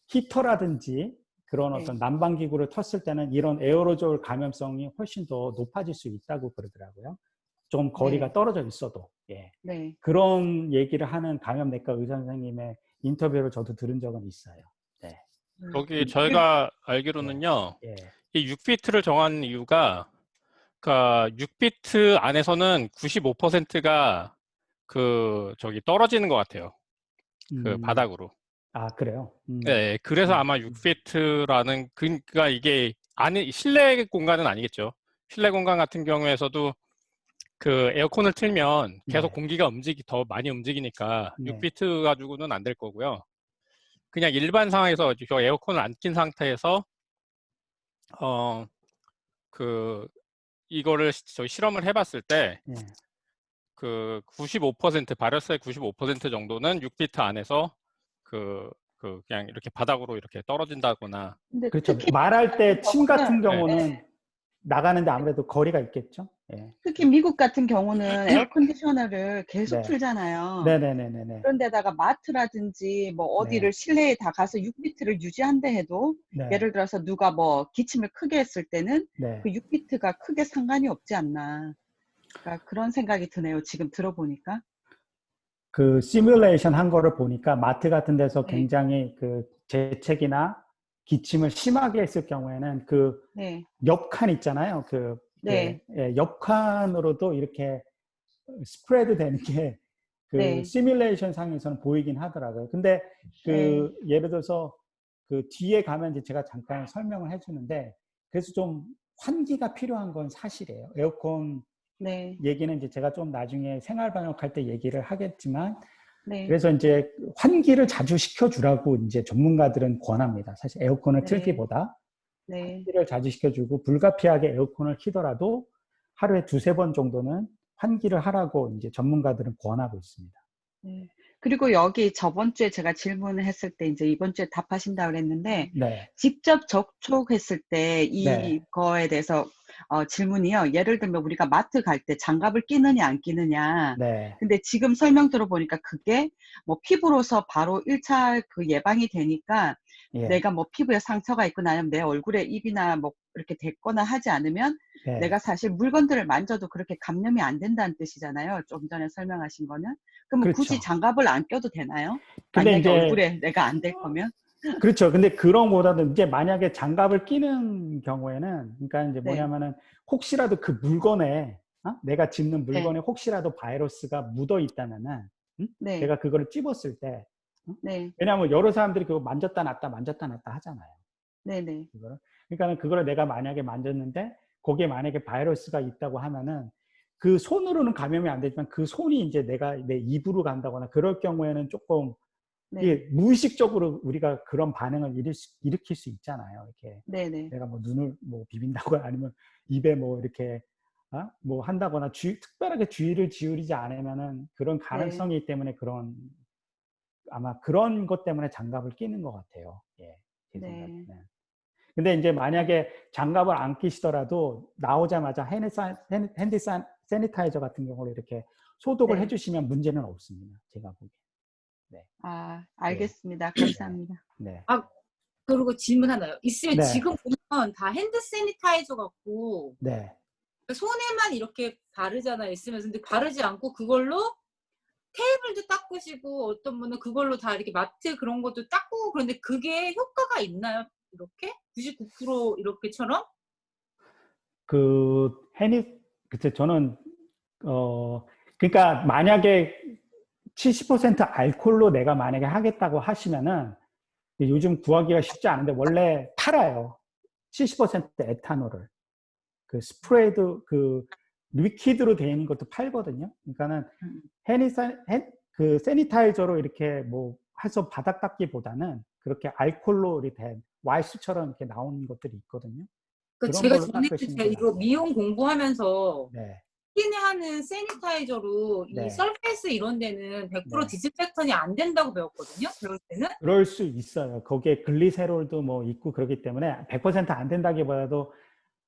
히터라든지 그런 네. 어떤 난방기구를 텄을 때는 이런 에어로졸 감염성이 훨씬 더 높아질 수 있다고 그러더라고요. 좀 거리가 네. 떨어져 있어도. 예. 네. 그런 얘기를 하는 감염내과 의사 선생님의 인터뷰를 저도 들은 적은 있어요. 네. 여기 저희가 알기로는요, 예. 이 6비트를 정한 이유가, 그러니까 6비트 안에서는 95%가 떨어지는 것 같아요. 그 바닥으로. 아, 그래요? 네, 그래서 아마 6피트라는, 그러니까 이게 실내 공간은 아니겠죠. 실내 공간 같은 경우에서도 그 에어컨을 틀면 계속 네. 공기가 더 많이 움직이니까 네. 6피트 가지고는 안 될 거고요. 그냥 일반 상황에서 저 에어컨을 안 킨 상태에서 이거를 저희 실험을 해봤을 때 예. 그 95% 바이러스의 95% 정도는 6피트 안에서 그냥 이렇게 바닥으로 이렇게 떨어진다거나. 근데 그렇죠. 특히 말할 때 침 같은 네. 경우는 나가는데 아무래도 거리가 있겠죠. 예. 특히 미국 같은 경우는 에어컨디셔너를 계속 네. 틀잖아요. 네네네네. 그런데다가 마트라든지 뭐 어디를 실내에 다 가서 6피트를 유지한다 해도 네. 예를 들어서 누가 뭐 기침을 크게 했을 때는 네. 그 6피트가 크게 상관이 없지 않나. 그러니까 그런 생각이 드네요. 지금 들어보니까. 그 시뮬레이션 한 거를 보니까 마트 같은 데서 네. 굉장히 그 재채기나 기침을 심하게 했을 경우에는 그 네. 옆칸 있잖아요. 네. 옆칸으로도 이렇게 스프레드 되는 게 그 네. 시뮬레이션 상에서는 보이긴 하더라고요. 근데 그 예를 들어서 그 뒤에 가면 이제 제가 잠깐 설명을 해주는데 그래서 좀 환기가 필요한 건 사실이에요. 에어컨 네. 얘기는 이제 제가 좀 나중에 생활 방역할 때 얘기를 하겠지만 네. 그래서 이제 환기를 자주 시켜주라고 이제 전문가들은 권합니다. 사실 에어컨을 네. 틀기보다 네. 환기를 자주 시켜주고 불가피하게 에어컨을 키더라도 하루에 2-3번 정도는 환기를 하라고 이제 전문가들은 권하고 있습니다. 네. 그리고 여기 저번 주에 제가 질문을 했을 때 이제 이번 주에 답하신다고 그랬는데 네. 직접 접촉했을 때 네. 이거에 대해서 질문이요. 예를 들면 우리가 마트 갈 때 장갑을 끼느냐 안 끼느냐. 네. 근데 지금 설명 들어보니까 그게 뭐 피부로서 바로 1차 그 예방이 되니까 예. 내가 뭐 피부에 상처가 있거나 아니면 내 얼굴에 입이나 뭐 이렇게 됐거나 하지 않으면 네. 내가 사실 물건들을 만져도 그렇게 감염이 안 된다는 뜻이잖아요. 좀 전에 설명하신 거는. 그러면 그렇죠. 굳이 장갑을 안 껴도 되나요? 근데 만약에 이제 얼굴에 내가 안 될 거면? 그렇죠. 근데 그런 거보다는 이제 만약에 장갑을 끼는 경우에는 그러니까 이제 네. 뭐냐면은 혹시라도 그 물건에 내가 짚는 네. 물건에 혹시라도 바이러스가 묻어 있다면은 네. 내가 그거를 찝었을 때 네. 왜냐하면 여러 사람들이 그거 만졌다 놨다 하잖아요. 네네. 그러니까 그거를 내가 만약에 만졌는데 거기에 만약에 바이러스가 있다고 하면은 그 손으로는 감염이 안 되지만 그 손이 이제 내 입으로 간다거나 그럴 경우에는 조금 네. 이게 무의식적으로 우리가 그런 반응을 일으킬 수 있잖아요. 이렇게 네네. 내가 뭐 눈을 뭐 비빈다거나 아니면 입에 뭐 이렇게 뭐 한다거나 특별하게 주의를 기울이지 않으면은 그런 네. 가능성이 때문에 아마 그런 것 때문에 장갑을 끼는 것 같아요. 예, 제 네. 생각에는. 근데 이제 만약에 장갑을 안 끼시더라도 나오자마자 핸드 세니타이저 같은 경우를 이렇게 소독을 네. 해주시면 문제는 없습니다. 제가 보기에. 네, 아, 네, 알겠습니다. 감사합니다. 네, 아, 그리고 질문 하나요. 있으면 네, 지금 보면 다 핸드 세니타이저 같고 네. 손에만 이렇게 바르잖아요. 있으면서. 근데 바르지 않고 그걸로 테이블도 닦으시고 어떤 분은 그걸로 다 이렇게 마트 그런 것도 닦고 그런데 그게 효과가 있나요? 이렇게? 99% 이렇게처럼? 그 그때 저는 그러니까 만약에 70% 알코올로 내가 만약에 하겠다고 하시면은 요즘 구하기가 쉽지 않은데 원래 팔아요. 70% 에탄올을. 그 스프레이도 그 리퀴드로 되어 있는 것도 팔거든요. 그러니까는 음. 그 세니타이저로 이렇게 뭐 해서 바닥 닦기보다는 그렇게 알코올로 이렇게 된 와이스처럼 이렇게 나오는 것들이 있거든요. 그 그런 제가 걸로 전에 닦으시는 게 이거 낫고. 미용 공부하면서 네, 스킨에 하는 세니타이저로 이 네, 서페이스 이런 데는 100% 네. 디스인펙턴이 안 된다고 배웠거든요. 배울 때는. 그럴 수 있어요. 거기에 글리세롤도 뭐 있고 그렇기 때문에 100%안 된다기보다도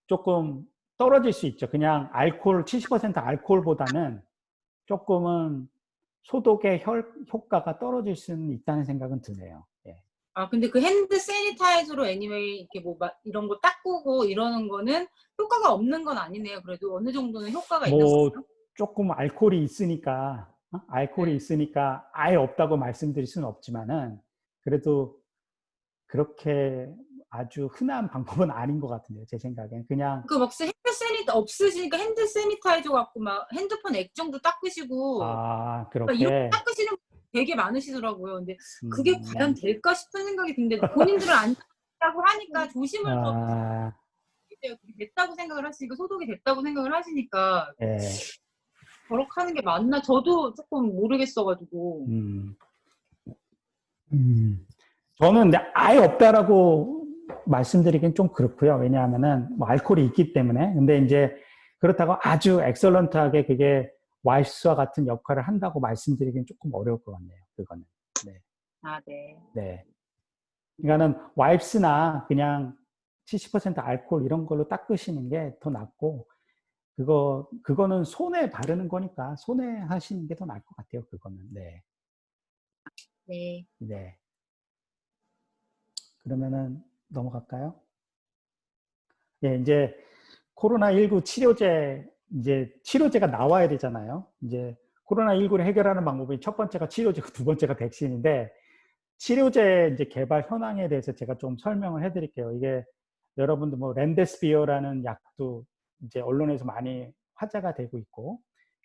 조금 떨어질 수 있죠. 그냥 70% 알코올보다는 조금은 소독의 효과가 떨어질 수는 있다는 생각은 드네요. 예. 아, 근데 그 핸드 세니타이저로 애니웨이 이렇게 뭐 이런 거 닦고 이러는 거는 효과가 없는 건 아니네요. 그래도 어느 정도는 효과가 있는 뭐 거죠. 조금 알코올이 있으니까 아예 없다고 말씀드릴 수는 없지만은 그래도 그렇게 아주 흔한 방법은 아닌 것 같은데요. 제 생각엔 그냥 그 막 핸드 없으시니까 핸드 세니타이저 갖고 막 핸드폰 액정도 닦으시고 막 이렇게 그렇게 닦으시는 분 되게 많으시더라고요. 근데 그게 과연 음, 될까 싶은 생각이 드는데 본인들은 안 된다고 하니까 조심을 더 아, 그게 됐다고 생각을 하시니까 소독이 됐다고 생각을 하시니까 예, 저렇게 하는 게 맞나? 저도 조금 모르겠어가지고. 음, 음. 저는 근데 아예 없다라고 말씀드리긴 좀 그렇고요. 왜냐하면은 뭐 알코올이 있기 때문에. 근데 이제 그렇다고 아주 엑설런트하게 그게 와이프스와 같은 역할을 한다고 말씀드리긴 조금 어려울 것 같네요. 그거는. 네. 아, 네. 네. 그러니까는 와이프스나 그냥 70% 알코올 이런 걸로 닦으시는 게 더 낫고 그거는 손에 바르는 거니까 손에 하시는 게 더 나을 것 같아요. 그거는. 네. 네. 네. 그러면은 넘어갈까요? 예, 이제 코로나19 이제 치료제가 나와야 되잖아요. 이제 코로나19를 해결하는 방법이 첫 번째가 치료제고 두 번째가 백신인데 치료제 이제 개발 현황에 대해서 제가 좀 설명을 해드릴게요. 이게 여러분들 뭐 렘데스비어라는 약도 이제 언론에서 많이 화제가 되고 있고,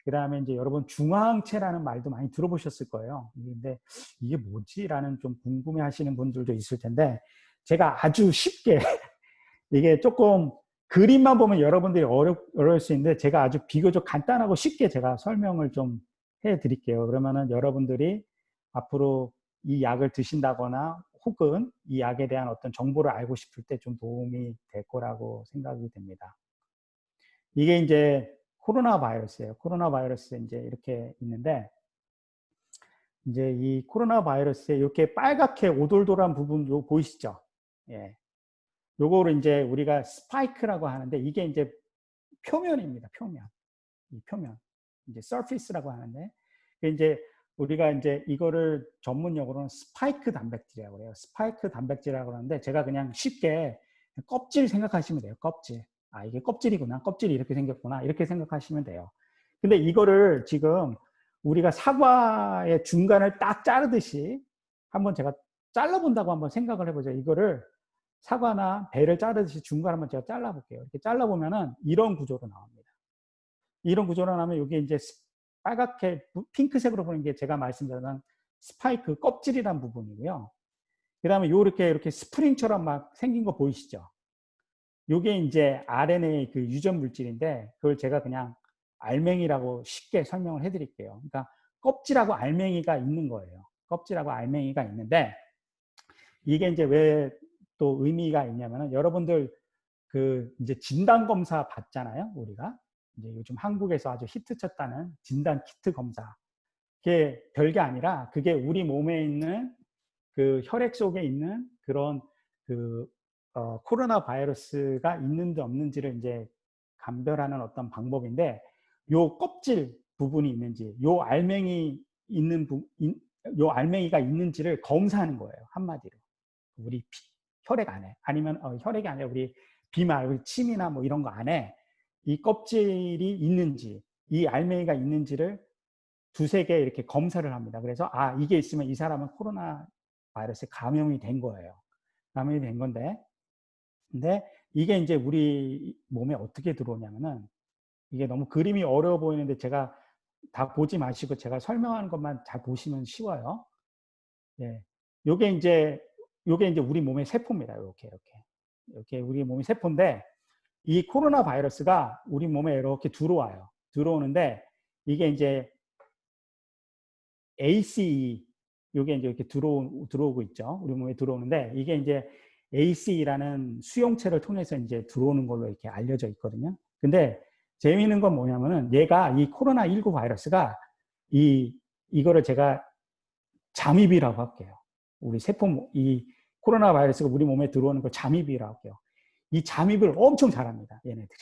그 다음에 이제 여러분 중화항체라는 말도 많이 들어보셨을 거예요. 근데 이게 뭐지라는 좀 궁금해하시는 분들도 있을 텐데 제가 아주 쉽게 이게 조금 그림만 보면 여러분들이 어려울 수 있는데 제가 아주 비교적 간단하고 쉽게 제가 설명을 좀 해드릴게요. 그러면은 여러분들이 앞으로 이 약을 드신다거나 혹은 이 약에 대한 어떤 정보를 알고 싶을 때 좀 도움이 될 거라고 생각이 됩니다. 이게 이제 코로나 바이러스예요. 코로나 바이러스 이제 이렇게 있는데 이제 이 코로나 바이러스에 이렇게 빨갛게 오돌돌한 부분 요 보이시죠? 예. 요거를 이제 우리가 스파이크라고 하는데 이게 이제 표면입니다. 표면. 이 표면. 이제 surface라고 하는데 이제 우리가 이제 이거를 전문용어로는 스파이크 단백질이라고 해요. 스파이크 단백질이라고 하는데 제가 그냥 쉽게 껍질 생각하시면 돼요. 껍질. 아, 이게 껍질이구나. 껍질이 이렇게 생겼구나. 이렇게 생각하시면 돼요. 근데 이거를 지금 우리가 사과의 중간을 딱 자르듯이 한번 제가 잘라본다고 한번 생각을 해보죠. 이거를 사과나 배를 자르듯이 중간 한번 제가 잘라볼게요. 이렇게 잘라보면은 이런 구조로 나옵니다. 이런 구조로 나오면 이게 이제 빨갛게 핑크색으로 보는 게 제가 말씀드린 스파이크 껍질이란 부분이고요. 그 다음에 이렇게 스프링처럼 막 생긴 거 보이시죠? 이게 이제 RNA 그 유전 물질인데 그걸 제가 그냥 알맹이라고 쉽게 설명을 해드릴게요. 그러니까 껍질하고 알맹이가 있는 거예요. 껍질하고 알맹이가 있는데 이게 이제 왜 또 의미가 있냐면은 여러분들 그 이제 진단 검사 받잖아요, 우리가. 이제 요즘 한국에서 아주 히트 쳤다는 진단 키트 검사. 그게 별게 아니라 그게 우리 몸에 있는 그 혈액 속에 있는 그런 그 코로나 바이러스가 있는지 없는지를 이제 감별하는 어떤 방법인데 요 껍질 부분이 있는지 요 알맹이 있는 요 알맹이가 있는지를 검사하는 거예요, 한마디로. 우리 혈액 안에 아니면 혈액이 아니라 우리 비말, 침이나 뭐 이런 거 안에 이 껍질이 있는지 이 알맹이가 있는지를 두세 개 이렇게 검사를 합니다. 그래서 이게 있으면 이 사람은 코로나 바이러스에 감염이 된 거예요. 감염이 된 건데 근데 이게 이제 우리 몸에 어떻게 들어오냐면은 이게 너무 그림이 어려워 보이는데 제가 다 보지 마시고 제가 설명하는 것만 잘 보시면 쉬워요. 예. 요게 이제 우리 몸의 세포입니다. 이렇게 우리 몸의 세포인데 이 코로나 바이러스가 우리 몸에 이렇게 들어와요. 들어오는데 이게 이제 ACE 요게 이제 이렇게 들어오고 있죠. 우리 몸에 들어오는데 이게 이제 ACE라는 수용체를 통해서 이제 들어오는 걸로 이렇게 알려져 있거든요. 근데 재미있는 건 뭐냐면은 얘가 이 코로나19 바이러스가 이거를 제가 잠입이라고 할게요. 우리 세포 이 코로나 바이러스가 우리 몸에 들어오는 걸 잠입이라고 할게요. 이 잠입을 엄청 잘합니다. 얘네들이.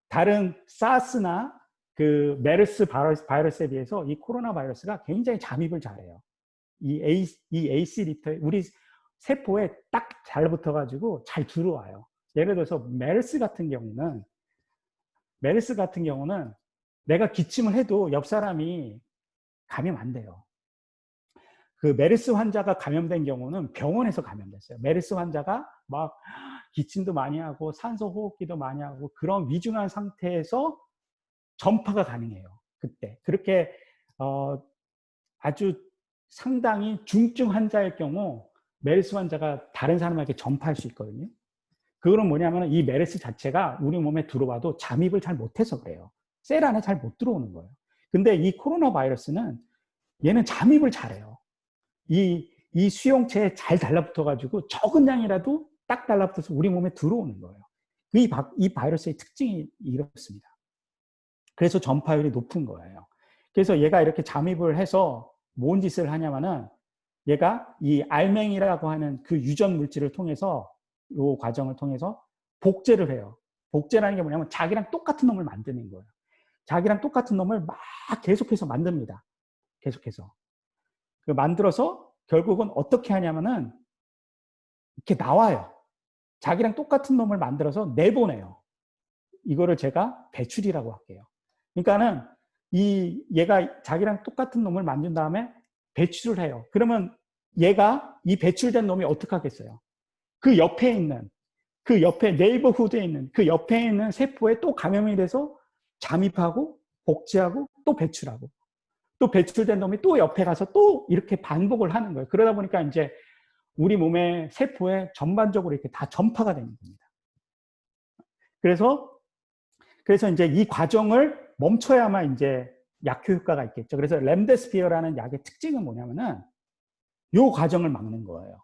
다른 사스나 그 메르스 바이러스에 비해서 이 코로나 바이러스가 굉장히 잠입을 잘해요. 이 AC 리터 우리 세포에 딱 잘 붙어가지고 잘 들어와요. 예를 들어서 메르스 같은 경우는 내가 기침을 해도 옆 사람이 감염 안 돼요. 그 메르스 환자가 감염된 경우는 병원에서 감염됐어요. 메르스 환자가 막 기침도 많이 하고 산소 호흡기도 많이 하고 그런 위중한 상태에서 전파가 가능해요. 그때 그렇게 아주 상당히 중증 환자일 경우 메르스 환자가 다른 사람에게 전파할 수 있거든요. 그거는 뭐냐면 이 메르스 자체가 우리 몸에 들어와도 잠입을 잘 못해서 그래요. 셀 안에 잘 못 들어오는 거예요. 근데 이 코로나 바이러스는 얘는 잠입을 잘해요. 이 수용체에 잘 달라붙어가지고 적은 양이라도 딱 달라붙어서 우리 몸에 들어오는 거예요. 이 바이러스의 특징이 이렇습니다. 그래서 전파율이 높은 거예요. 그래서 얘가 이렇게 잠입을 해서 뭔 짓을 하냐면은 얘가 이 알맹이라고 하는 그 유전 물질을 통해서 이 과정을 통해서 복제를 해요. 복제라는 게 뭐냐면 자기랑 똑같은 놈을 만드는 거예요. 자기랑 똑같은 놈을 막 계속해서 만듭니다. 계속해서. 만들어서 결국은 어떻게 하냐면은 이렇게 나와요. 자기랑 똑같은 놈을 만들어서 내보내요. 이거를 제가 배출이라고 할게요. 그러니까는 얘가 자기랑 똑같은 놈을 만든 다음에 배출을 해요. 그러면 얘가 이 배출된 놈이 어떻게 하겠어요? 그 옆에 네이버후드에 있는 그 옆에 있는 세포에 또 감염이 돼서 잠입하고 복제하고 또 배출하고 또 배출된 놈이 또 옆에 가서 또 이렇게 반복을 하는 거예요. 그러다 보니까 이제 우리 몸의 세포에 전반적으로 이렇게 다 전파가 되는 겁니다. 그래서 이제 이 과정을 멈춰야만 이제 약효 효과가 있겠죠. 그래서 렘데스피어라는 약의 특징은 뭐냐면은 이 과정을 막는 거예요.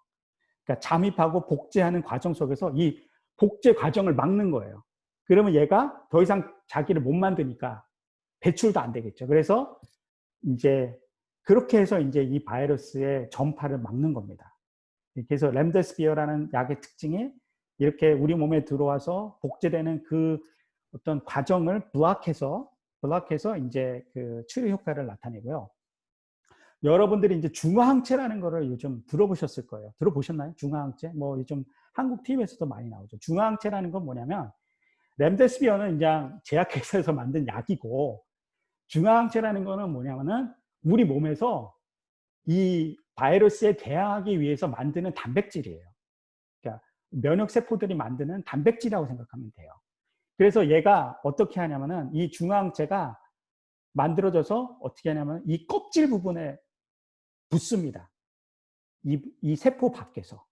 그러니까 잠입하고 복제하는 과정 속에서 이 복제 과정을 막는 거예요. 그러면 얘가 더 이상 자기를 못 만드니까 배출도 안 되겠죠. 그래서 이제 그렇게 해서 이제 이 바이러스의 전파를 막는 겁니다. 그래서 렘데스피어라는 약의 특징이 이렇게 우리 몸에 들어와서 복제되는 그 어떤 과정을 블락해서 이제 그 치료 효과를 나타내고요. 여러분들이 이제 중화항체라는 거를 요즘 들어보셨을 거예요. 들어보셨나요? 중화항체? 뭐 요즘 한국 TV에서도 많이 나오죠. 중화항체라는 건 뭐냐면 렘데스피어는 그냥 제약회사에서 만든 약이고 중화항체라는 거는 뭐냐면은 우리 몸에서 이 바이러스에 대항하기 위해서 만드는 단백질이에요. 그러니까 면역세포들이 만드는 단백질이라고 생각하면 돼요. 그래서 얘가 어떻게 하냐면은 이 중화항체가 만들어져서 어떻게 하냐면 이 껍질 부분에 붙습니다. 이 세포 밖에서.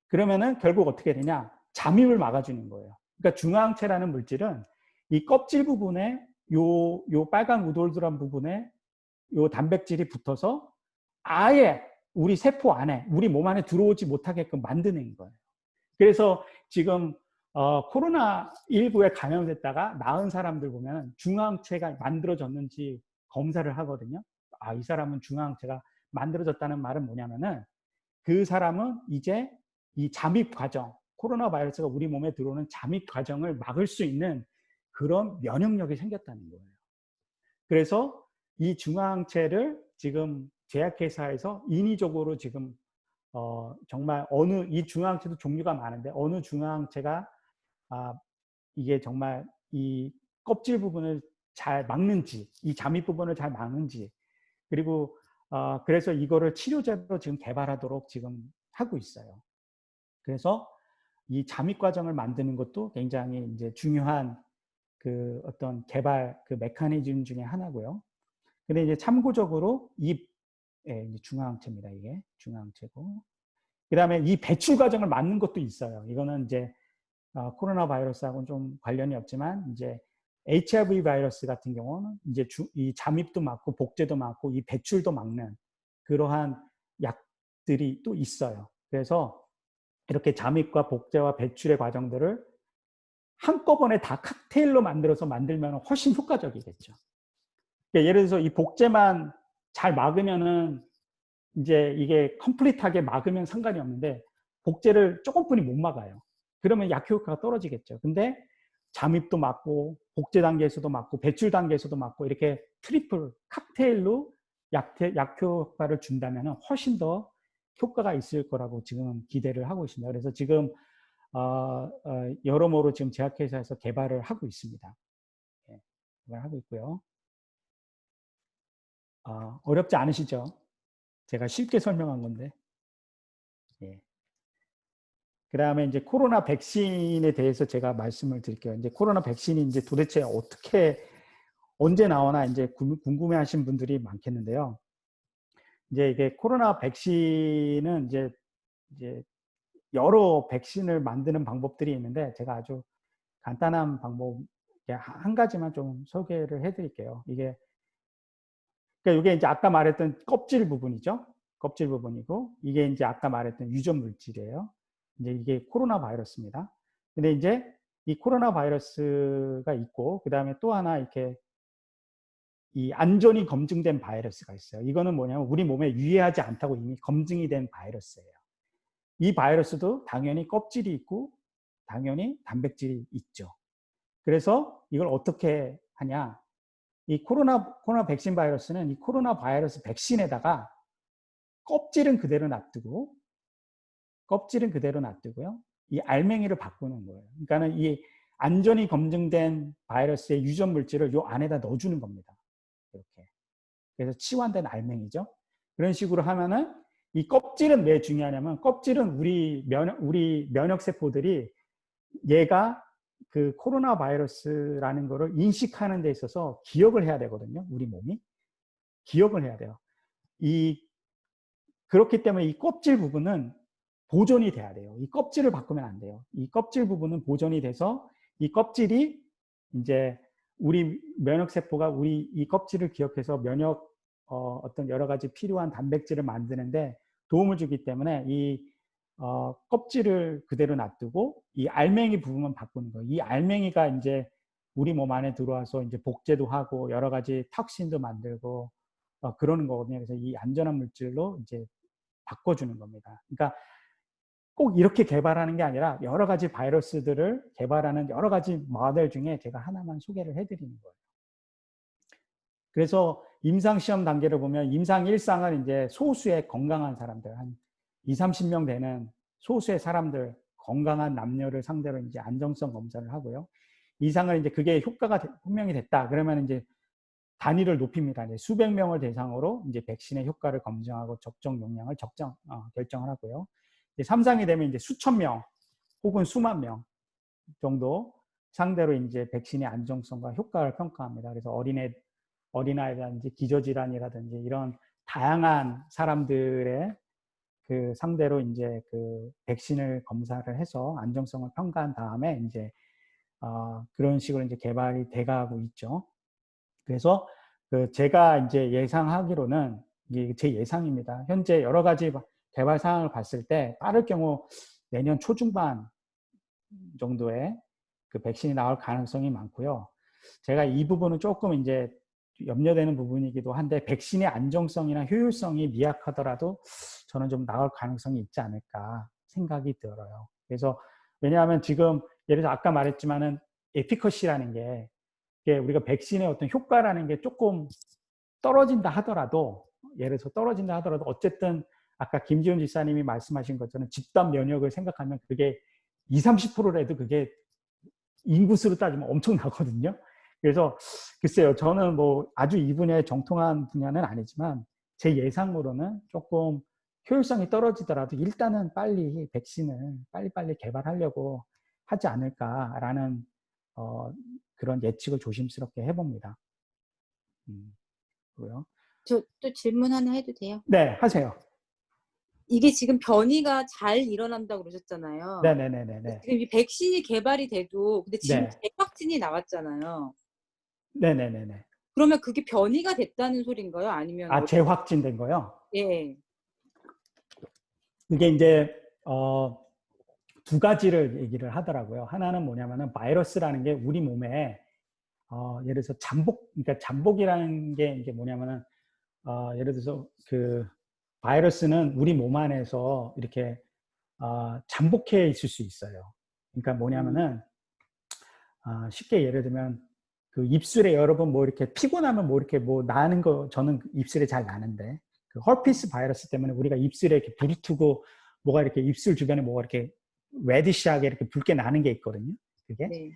그러면은 결국 어떻게 되냐? 잠입을 막아주는 거예요. 그러니까 중화항체라는 물질은 이 껍질 부분에 요 빨간 우돌돌한 부분에 요 단백질이 붙어서 아예 우리 세포 안에, 우리 몸 안에 들어오지 못하게끔 만드는 거예요. 그래서 지금 코로나19에 감염됐다가 나은 사람들 보면 중화항체가 만들어졌는지 검사를 하거든요. 아, 이 사람은 중화항체가 만들어졌다는 말은 뭐냐면은 그 사람은 이제 이 잠입 과정, 코로나 바이러스가 우리 몸에 들어오는 잠입 과정을 막을 수 있는 그런 면역력이 생겼다는 거예요. 그래서 이 중화항체를 지금 제약회사에서 인위적으로 지금 정말 이 중화항체도 종류가 많은데 어느 중화항체가 이게 정말 이 껍질 부분을 잘 막는지, 이 잠입 부분을 잘 막는지, 그리고 그래서 이거를 치료제로 지금 개발하도록 지금 하고 있어요. 그래서 이 잠입 과정을 만드는 것도 굉장히 이제 중요한 그 어떤 개발 그 메커니즘 중에 하나고요. 근데 이제 참고적으로 이제 중화항체입니다. 이게 중화항체고. 그다음에 이 배출 과정을 막는 것도 있어요. 이거는 이제 코로나 바이러스하고는 좀 관련이 없지만 이제 HIV 바이러스 같은 경우는 이제 이 잠입도 막고 복제도 막고 이 배출도 막는 그러한 약들이 또 있어요. 그래서 이렇게 잠입과 복제와 배출의 과정들을 한꺼번에 다 칵테일로 만들면 훨씬 효과적이겠죠. 그러니까 예를 들어서 이 복제만 잘 막으면은 이제 이게 컴플릿하게 막으면 상관이 없는데 복제를 조금뿐이 못 막아요. 그러면 약효 효과가 떨어지겠죠. 근데 잠입도 막고 복제 단계에서도 막고 배출 단계에서도 막고 이렇게 트리플 칵테일로 약효 효과를 준다면 훨씬 더 효과가 있을 거라고 지금 기대를 하고 있습니다. 그래서 지금 여러모로 지금 제약회사에서 개발을 하고 있습니다. 예, 개발하고 있고요. 어렵지 않으시죠? 제가 쉽게 설명한 건데. 예. 그 다음에 이제 코로나 백신에 대해서 제가 말씀을 드릴게요. 이제 코로나 백신이 이제 도대체 어떻게, 언제 나오나 이제 궁금해 하신 분들이 많겠는데요. 이제 이게 코로나 백신은 이제 여러 백신을 만드는 방법들이 있는데 제가 아주 간단한 방법, 한 가지만 좀 소개를 해 드릴게요. 그러니까 이게 이제 아까 말했던 껍질 부분이죠. 껍질 부분이고, 이게 이제 아까 말했던 유전 물질이에요. 이제 이게 코로나 바이러스입니다. 근데 이제 이 코로나 바이러스가 있고, 그 다음에 또 하나 이렇게 이 안전이 검증된 바이러스가 있어요. 이거는 뭐냐면 우리 몸에 유해하지 않다고 이미 검증이 된 바이러스예요. 이 바이러스도 당연히 껍질이 있고, 당연히 단백질이 있죠. 그래서 이걸 어떻게 하냐. 이 코로나 백신 바이러스는 이 코로나 바이러스 백신에다가 껍질은 그대로 놔두고요. 이 알맹이를 바꾸는 거예요. 그러니까는 이 안전이 검증된 바이러스의 유전 물질을 요 안에다 넣어주는 겁니다. 이렇게. 그래서 치환된 알맹이죠. 그런 식으로 하면은 이 껍질은 왜 중요하냐면 껍질은 우리 면역 세포들이 얘가 그 코로나 바이러스라는 거를 인식하는 데 있어서 기억을 해야 되거든요. 우리 몸이 기억을 해야 돼요. 그렇기 때문에 이 껍질 부분은 보존이 돼야 돼요. 이 껍질을 바꾸면 안 돼요. 이 껍질 부분은 보존이 돼서 이 껍질이 이제 우리 면역 세포가 우리 이 껍질을 기억해서 어떤 여러 가지 필요한 단백질을 만드는데 도움을 주기 때문에 이 껍질을 그대로 놔두고 이 알맹이 부분만 바꾸는 거예요. 이 알맹이가 이제 우리 몸 안에 들어와서 이제 복제도 하고 여러 가지 톡신도 만들고 그러는 거거든요. 그래서 이 안전한 물질로 이제 바꿔주는 겁니다. 그러니까 꼭 이렇게 개발하는 게 아니라 여러 가지 바이러스들을 개발하는 여러 가지 모델 중에 제가 하나만 소개를 해드리는 거예요. 그래서 임상시험 단계를 보면 임상 1상은 이제 소수의 건강한 사람들, 한 20-30명 되는 소수의 사람들, 건강한 남녀를 상대로 이제 안정성 검사를 하고요. 2상은 이제 그게 효과가 분명히 됐다. 그러면 이제 단위를 높입니다. 이제 수백 명을 대상으로 이제 백신의 효과를 검증하고 적정 용량을 결정을 하고요. 3상이 되면 이제 수천 명 혹은 수만 명 정도 상대로 이제 백신의 안정성과 효과를 평가합니다. 그래서 어린아이라든지 기저질환이라든지 이런 다양한 사람들의 그 상대로 이제 그 백신을 검사를 해서 안정성을 평가한 다음에 이제 그런 식으로 이제 개발이 돼가고 있죠. 그래서 제가 이제 예상하기로는 이게 제 예상입니다. 현재 여러 가지 개발 상황을 봤을 때 빠를 경우 내년 초중반 정도에 그 백신이 나올 가능성이 많고요. 제가 이 부분은 조금 이제 염려되는 부분이기도 한데 백신의 안정성이나 효율성이 미약하더라도 저는 좀 나올 가능성이 있지 않을까 생각이 들어요. 그래서 왜냐하면 지금 예를 들어 아까 말했지만은 에피커시라는 게 이게 우리가 백신의 어떤 효과라는 게 조금 떨어진다 하더라도 예를 들어서 떨어진다 하더라도 어쨌든 아까 김지훈 지사님이 말씀하신 것처럼 집단 면역을 생각하면 그게 20, 30%라도 그게 인구수로 따지면 엄청나거든요. 그래서 글쎄요, 저는 뭐 아주 이 분야에 정통한 분야는 아니지만 제 예상으로는 조금 효율성이 떨어지더라도 일단은 빨리 백신을 빨리빨리 개발하려고 하지 않을까라는 그런 예측을 조심스럽게 해봅니다. 그고요. 저 또 질문 하나 해도 돼요? 네, 하세요. 이게 지금 변이가 잘 일어난다고 그러셨잖아요. 네네네네. 지금 이 백신이 개발이 돼도 근데 지금 네. 재확진이 나왔잖아요. 네네네네. 그러면 그게 변이가 됐다는 소린가요? 아니면 아, 재확진된 거요? 예. 이게 이제 두 가지를 얘기를 하더라고요. 하나는 뭐냐면은 바이러스라는 게 우리 몸에 예를 들어서 그러니까 잠복이라는 게 이게 뭐냐면은 예를 들어서 그 바이러스는 우리 몸 안에서 이렇게 잠복해 있을 수 있어요. 그러니까 뭐냐면은 쉽게 예를 들면 그 입술에 여러분 뭐 이렇게 피곤하면 뭐 이렇게 뭐 나는 거 저는 입술에 잘 나는데 그 허피스 바이러스 때문에 우리가 입술에 이렇게 불이 트고 뭐가 이렇게 입술 주변에 뭐가 이렇게 레디시하게 이렇게 붉게 나는 게 있거든요. 그게 네.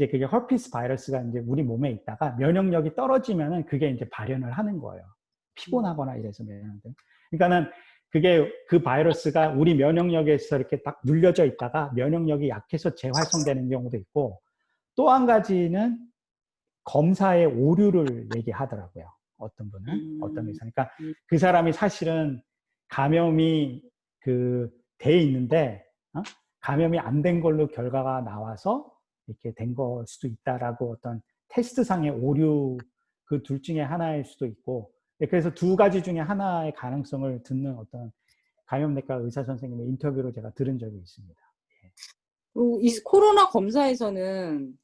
그게 허피스 바이러스가 이제 우리 몸에 있다가 면역력이 떨어지면은 그게 이제 발현을 하는 거예요. 피곤하거나 이래서 면역력. 그러니까는 그게 그 바이러스가 우리 면역력에서 이렇게 딱 눌려져 있다가 면역력이 약해서 재활성되는 경우도 있고 또 한 가지는 검사의 오류를 얘기하더라고요. 어떤 분은 어떤 의사. 그러니까 그 사람이 사실은 감염이 돼 있는데 감염이 안 된 걸로 결과가 나와서 이렇게 된 걸 수도 있다라고 어떤 테스트상의 오류 그 둘 중에 하나일 수도 있고 그래서 두 가지 중에 하나의 가능성을 듣는 어떤 감염내과 의사 선생님의 인터뷰로 제가 들은 적이 있습니다. 이 코로나 검사에서는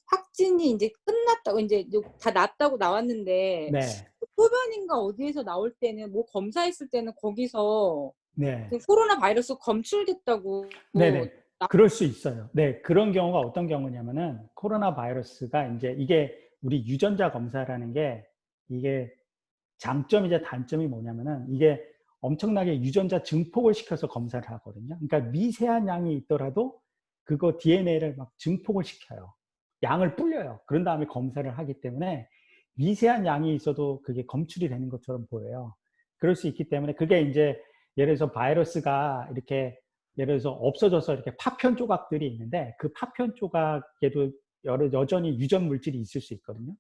확진이 이제 끝났다고 이제 다 났다고 나왔는데 네. 소변인가 어디에서 나올 때는 뭐 검사했을 때는 거기서 네. 코로나 바이러스 검출됐다고. 네네. 그럴 수 있어요. 네. 그런 경우가 어떤 경우냐면은 코로나 바이러스가 이제 이게 우리 유전자 검사라는 게 이게 장점이자 단점이 뭐냐면은 이게 엄청나게 유전자 증폭을 시켜서 검사를 하거든요. 그러니까 미세한 양이 있더라도 그거 DNA를 막 증폭을 시켜요. 양을 불려요. 그런 다음에 검사를 하기 때문에 미세한 양이 있어도 그게 검출이 되는 것처럼 보여요. 그럴 수 있기 때문에 그게 이제 예를 들어서 바이러스가 이렇게 예를 들어서 없어져서 이렇게 파편 조각들이 있는데 그 파편 조각에도 여전히 유전 물질이 있을 수 있거든요.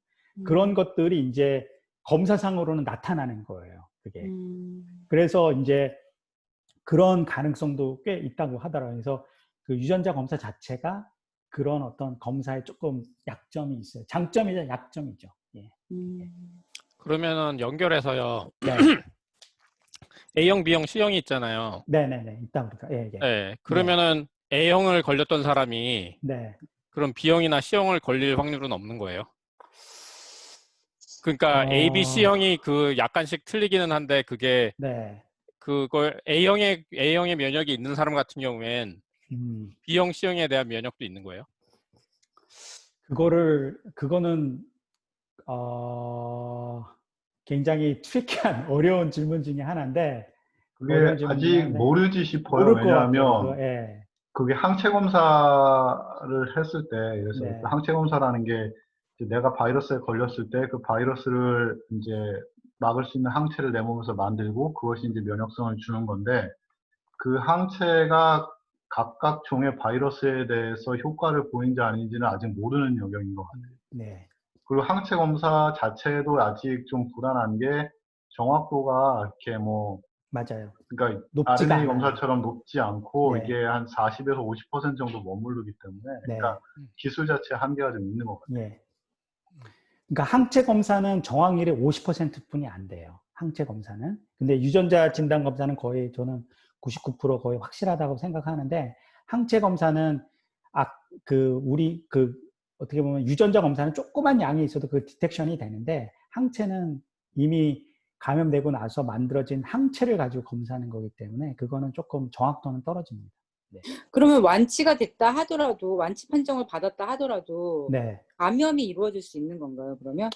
그런 것들이 이제 검사상으로는 나타나는 거예요. 그게. 그래서 이제 그런 가능성도 꽤 있다고 하더라고요. 그래서 그 유전자 검사 자체가 그런 어떤 검사에 조금 약점이 있어요. 장점이자 약점이죠. 예. 그러면은 연결해서요. 네. A형, B형, C형이 있잖아요. 네네네. 있다 그러니까. 예, 예. 네. 그러면은 A형을 걸렸던 사람이 네. 그럼 B형이나 C형을 걸릴 확률은 없는 거예요? 그러니까 A, B, C형이 그 약간씩 틀리기는 한데 그게 네. 그걸 A형의 면역이 있는 사람 같은 경우엔 B형, C형에 대한 면역도 있는 거예요? 그거는 굉장히 트리키한 어려운 질문 중에 하나인데 그게 어려운 질문 중에 아직 하나인데 모르지 싶어요. 모를 것 같아요. 왜냐하면 예. 그게 항체 검사를 했을 때, 그래서 네. 그 항체 검사라는 게 이제 내가 바이러스에 걸렸을 때 그 바이러스를 이제 막을 수 있는 항체를 내 몸에서 만들고 그것이 이제 면역성을 주는 건데 그 항체가 각각 종의 바이러스에 대해서 효과를 보인지 아닌지는 아직 모르는 영역인 것 같아요. 네. 그리고 항체 검사 자체도 아직 좀 불안한 게 정확도가 이렇게 뭐 맞아요. 그러니까 높지가 RNA 않아요. 검사처럼 높지 않고 네. 이게 한 40에서 50% 정도 머무르기 때문에 네. 그러니까 기술 자체에 한계가 좀 있는 것 같아요. 예. 그러니까 항체 검사는 정확률이 50%뿐이 안 돼요. 항체 검사는. 근데 유전자 진단 검사는 거의 저는 99% 거의 확실하다고 생각하는데, 항체 검사는 어떻게 보면 유전자 검사는 조그만 양이 있어도 그 디텍션이 되는데, 항체는 이미 감염되고 나서 만들어진 항체를 가지고 검사하는 거기 때문에 그거는 조금 정확도는 떨어집니다. 그러면 완치가 됐다 하더라도, 완치 판정을 받았다 하더라도 네. 감염이 이루어질 수 있는 건가요? 그러면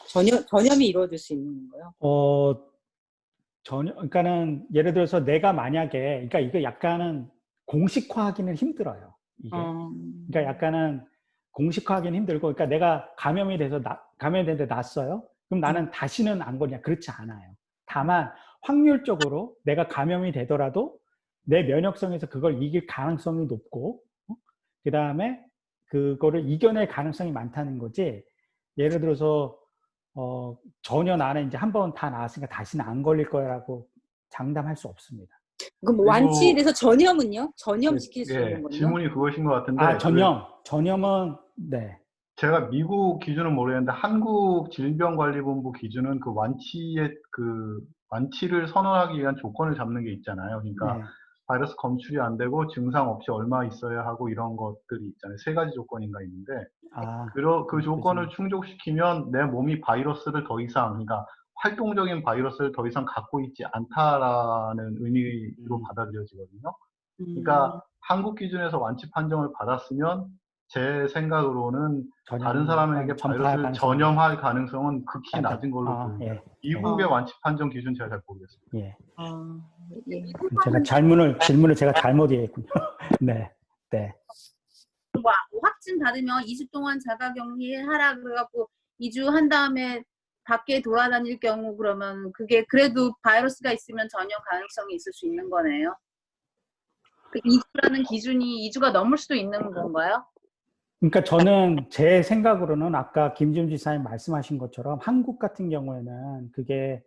전염이 이루어질 수 있는 건가요? 그러니까는 예를 들어서 내가 만약에, 그러니까 이거 약간은 공식화하기는 힘들어요. 이게. 그러니까 약간은 공식화하기는 힘들고, 그러니까 내가 감염됐는데 났어요. 그럼 나는 다시는 안 걸리냐? 그렇지 않아요. 다만 확률적으로 내가 감염이 되더라도 내 면역성에서 그걸 이길 가능성이 높고, 그 다음에 그거를 이겨낼 가능성이 많다는 거지. 예를 들어서 전혀 나는 이제 한 번 다 나았으니까 다시는 안 걸릴 거라고 장담할 수 없습니다. 그럼 그리고- 완치돼서 전염은요? 전염시킬 수 있는 건요? 질문이 그것인 것 같은데 전염은 네. 제가 미국 기준은 모르겠는데 한국 질병관리본부 기준은 그 완치를 선언하기 위한 조건을 잡는 게 있잖아요. 그러니까 네. 바이러스 검출이 안 되고 증상 없이 얼마 있어야 하고 이런 것들이 있잖아요. 3가지 조건인가 있는데 그 조건을 충족시키면 내 몸이 바이러스를 더 이상, 그러니까 활동적인 바이러스를 더 이상 갖고 있지 않다라는 의미로 받아들여지거든요. 그러니까 한국 기준에서 완치 판정을 받았으면 제 생각으로는 다른 사람에게 바이러스를 전염할 가능성은 극히 낮은 걸로 보입니다. 예. 미국의 완치 판정 기준 제가 잘 모르겠습니다. 예. 예. 제가 질문을 제가 잘못 이해했군요. 네. 네. 뭐 확진 받으면 2주 동안 자가격리하라 그래갖고 2주 한 다음에 밖에 돌아다닐 경우 그러면 그게 그래도 바이러스가 있으면 전염 가능성이 있을 수 있는 거네요. 그 2주라는 기준이 2주가 넘을 수도 있는 건가요? 그러니까 저는 제 생각으로는 아까 김지훈 지사님 말씀하신 것처럼 한국 같은 경우에는 그게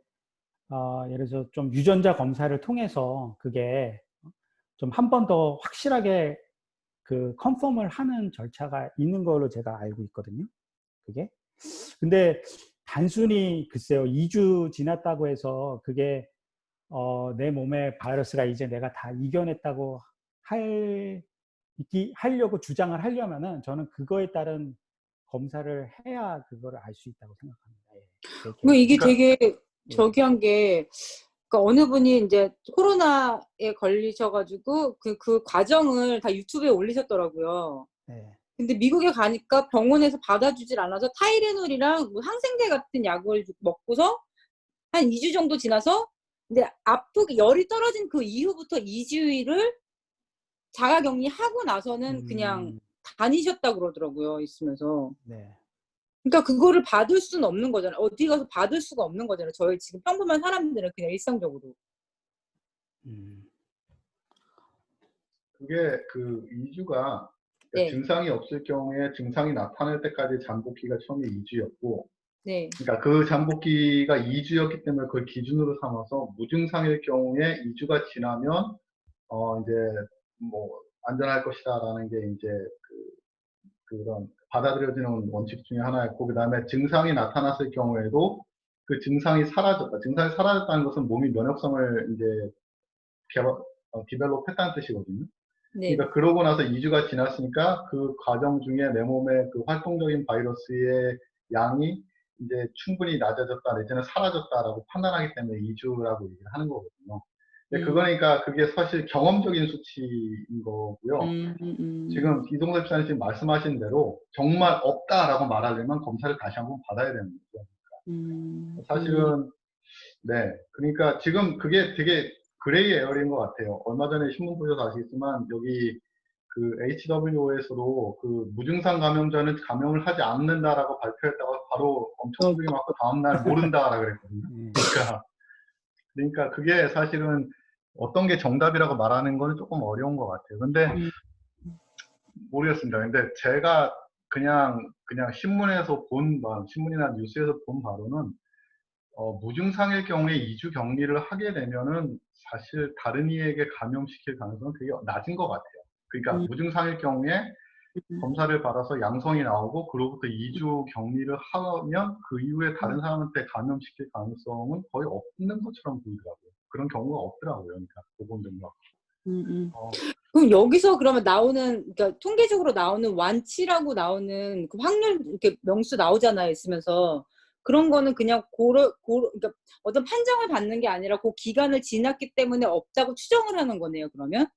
예를 들어서 좀 유전자 검사를 통해서 그게 좀 한 번 더 확실하게 그 컨펌을 하는 절차가 있는 걸로 제가 알고 있거든요. 그게. 근데 단순히 글쎄요, 2주 지났다고 해서 그게 내 몸에 바이러스가 이제 내가 다 이겨냈다고 하려고 주장을 하려면은 저는 그거에 따른 검사를 해야 그거를 알 수 있다고 생각합니다. 예. 이게 되게 저기한 게, 그러니까 어느 분이 이제 코로나에 걸리셔가지고 그 과정을 다 유튜브에 올리셨더라고요. 네. 근데 미국에 가니까 병원에서 받아주질 않아서 타이레놀이랑 뭐 항생제 같은 약을 먹고서 한 2주 정도 지나서 근데 열이 떨어진 그 이후부터 2주일을 자가격리하고 나서는 그냥 다니셨다고 그러더라고요, 있으면서. 네. 그러니까 그거를 받을 수는 없는 거잖아요. 어디 가서 받을 수가 없는 거잖아요. 저희 지금 평범한 사람들은 그냥 일상적으로. 그게 그 2주가 네. 증상이 없을 경우에 증상이 나타날 때까지 잠복기가 처음에 2주였고, 네. 그러니까 그 잠복기가 2주였기 때문에 그걸 기준으로 삼아서 무증상일 경우에 2주가 지나면 이제 뭐 안전할 것이다라는 게 이제 그런 받아들여지는 원칙 중에 하나였고, 그 다음에 증상이 나타났을 경우에도 그 증상이 사라졌다. 증상이 사라졌다는 것은 몸이 면역성을 이제 디벨롭했다는 뜻이거든요. 네. 그러니까 그러고 나서 2주가 지났으니까 그 과정 중에 내 몸에 그 활동적인 바이러스의 양이 이제 충분히 낮아졌다 내지는 사라졌다라고 판단하기 때문에 2주라고 얘기를 하는 거거든요. 근데 그거니까 그게 사실 경험적인 수치인 거고요. 지금 이동섭 집사님 지금 말씀하신 대로 정말 없다라고 말하려면 검사를 다시 한번 받아야 되는 거죠. 사실은 네, 그러니까 지금 그게 되게 그레이 에어리인 것 같아요. 얼마 전에 신문 보셔서 아시겠지만 여기 그 HWO에서도 그 무증상 감염자는 감염을 하지 않는다라고 발표했다가 바로 엄청 두들겨 맞고 다음날 모른다라 그랬거든요. 그러니까 그게 사실은 어떤 게 정답이라고 말하는 건 조금 어려운 것 같아요. 근데 모르겠습니다. 근데 제가 그냥 신문에서 신문이나 뉴스에서 본 바로는 무증상일 경우에 2주 격리를 하게 되면은 사실 다른 이에게 감염시킬 가능성은 되게 낮은 것 같아요. 그러니까 무증상일 경우에 검사를 받아서 양성이 나오고 그로부터 2주 격리를 하면 그 이후에 다른 사람한테 감염시킬 가능성은 거의 없는 것처럼 보이더라고요. 그런 경우가 없더라고요. 그러니까 보건정보가. 그럼 여기서 그러면 나오는, 그러니까 통계적으로 나오는 완치라고 나오는 그 확률 이렇게 명수 나오잖아요, 있으면서. 그런 거는 그냥 그러니까 어떤 판정을 받는 게 아니라 그 기간을 지났기 때문에 없다고 추정을 하는 거네요, 그러면?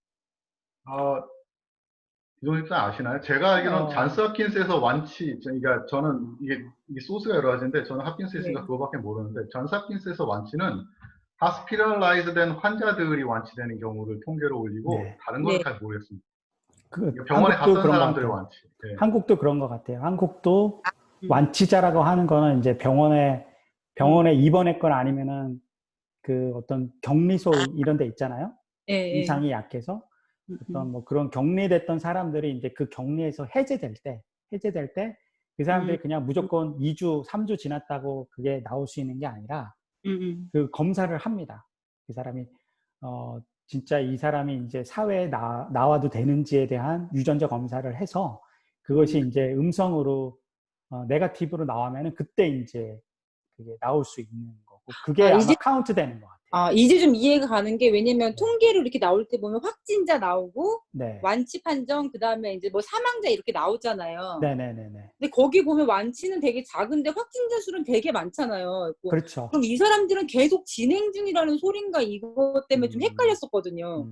이종익 아시나요? 제가 알기로는 어. 잔스 홉킨스에서 완치, 그러니까 저는 이게 소스가 여러 가지인데 저는 홉킨스 있으니까 네. 그거밖에 모르는데 잔스 홉킨스에서 완치는 하스피탈라이즈 된 환자들이 완치되는 경우를 통계로 올리고 네. 다른 건 네. 잘 모르겠습니다. 그 병원에 한국도 갔던 그런 것 사람들의 같아요. 완치. 네. 한국도 그런 것 같아요. 한국도 음. 완치자라고 하는 거는 이제 병원에 입원했거나 아니면은 그 어떤 격리소 이런 데 있잖아요. 예, 예. 이상이 약해서 어떤 뭐 그런 격리됐던 사람들이 이제 그 격리에서 해제될 때 그 사람들이 그냥 무조건 2주, 3주 지났다고 그게 나올 수 있는 게 아니라 그 검사를 합니다. 그 사람이 진짜 이 사람이 이제 사회에 나와도 되는지에 대한 유전자 검사를 해서 그것이 이제 음성으로 네거티브로 나오면은 그때 이제 그게 나올 수 있는 거고 그게 아마 이제 카운트 되는 것 같아요. 이제 좀 이해가 가는 게, 왜냐면 통계로 이렇게 나올 때 보면 확진자 나오고 네. 완치 판정, 그다음에 이제 뭐 사망자 이렇게 나오잖아요. 네네네네. 근데 거기 보면 완치는 되게 작은데 확진자 수는 되게 많잖아요. 그렇죠. 그럼 이 사람들은 계속 진행 중이라는 소린가, 이것 때문에 좀 헷갈렸었거든요.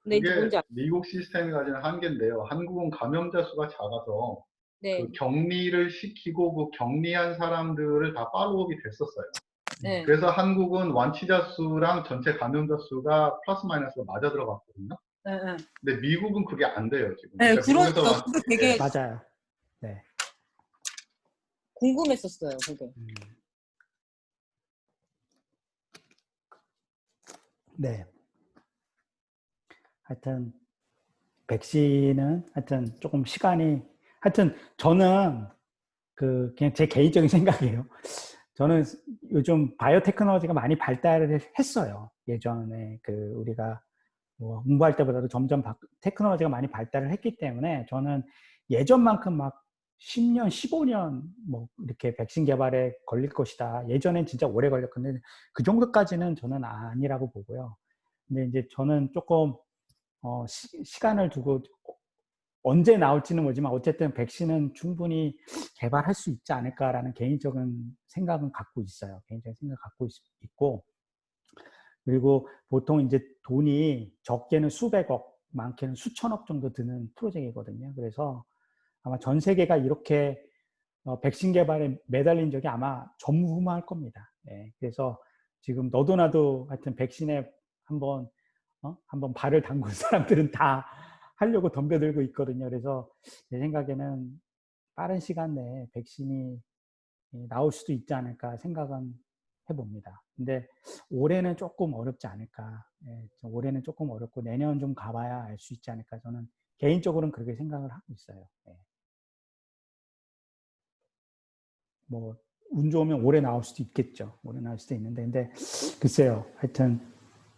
근데 이제 그게 뭔지 미국 시스템이 가지는 한계인데요. 한국은 감염자 수가 작아서 네. 그 격리를 시키고 그 격리한 사람들을 다 팔로우업이 됐었어요. 네. 그래서 한국은 완치자 수랑 전체 감염자 수가 플러스 마이너스가 맞아 들어갔거든요. 네, 네. 근데 미국은 그게 안 돼요, 지금. 네, 그러니까 그러니까 그게 되게 맞아요. 네. 궁금했었어요, 그게. 네. 하여튼 백신은 하여튼 조금 시간이 하여튼 저는 그냥 제 개인적인 생각이에요. 저는 요즘 바이오테크놀로지가 많이 발달을 했어요. 예전에 우리가 뭐 공부할 때보다도 점점 테크놀로지가 많이 발달을 했기 때문에 저는 예전만큼 막 10년, 15년 뭐 이렇게 백신 개발에 걸릴 것이다. 예전엔 진짜 오래 걸렸는데 그 정도까지는 저는 아니라고 보고요. 근데 이제 저는 조금 시간을 두고 언제 나올지는 모르지만 어쨌든 백신은 충분히 개발할 수 있지 않을까라는 개인적인 생각은 갖고 있어요. 개인적인 생각 갖고 있고 그리고 보통 이제 돈이 적게는 수백억, 많게는 수천억 정도 드는 프로젝트이거든요. 그래서 아마 전 세계가 이렇게 백신 개발에 매달린 적이 아마 전무후무할 겁니다. 네, 그래서 지금 너도 나도 하여튼 백신에 한번 발을 담근 사람들은 다 하려고 덤벼들고 있거든요. 그래서 제 생각에는 빠른 시간 내에 백신이 나올 수도 있지 않을까 생각은 해봅니다. 근데 올해는 조금 어렵지 않을까. 올해는 조금 어렵고 내년 좀 가봐야 알 수 있지 않을까. 저는 개인적으로는 그렇게 생각을 하고 있어요. 뭐 운 좋으면 올해 나올 수도 있겠죠. 올해 나올 수도 있는데, 근데 글쎄요. 하여튼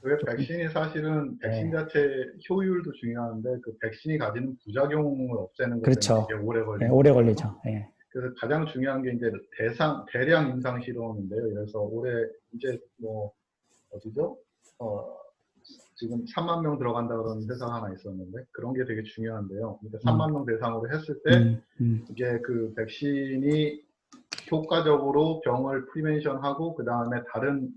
왜 백신이 사실은 백신 자체 효율도 중요한데 그 백신이 가지는 부작용을 없애는 것 그렇죠. 때문에 이게 오래 걸리죠. 네, 오래 걸리죠. 네. 그래서 가장 중요한 게 이제 대량 임상 실험인데요. 그래서 올해 이제 뭐 어디죠? 지금 3만 명 들어간다 그러는 회사가 하나 있었는데 그런 게 되게 중요한데요. 그러니까 3만 명 대상으로 했을 때 이게 그 백신이 효과적으로 병을 프리벤션하고 그 다음에 다른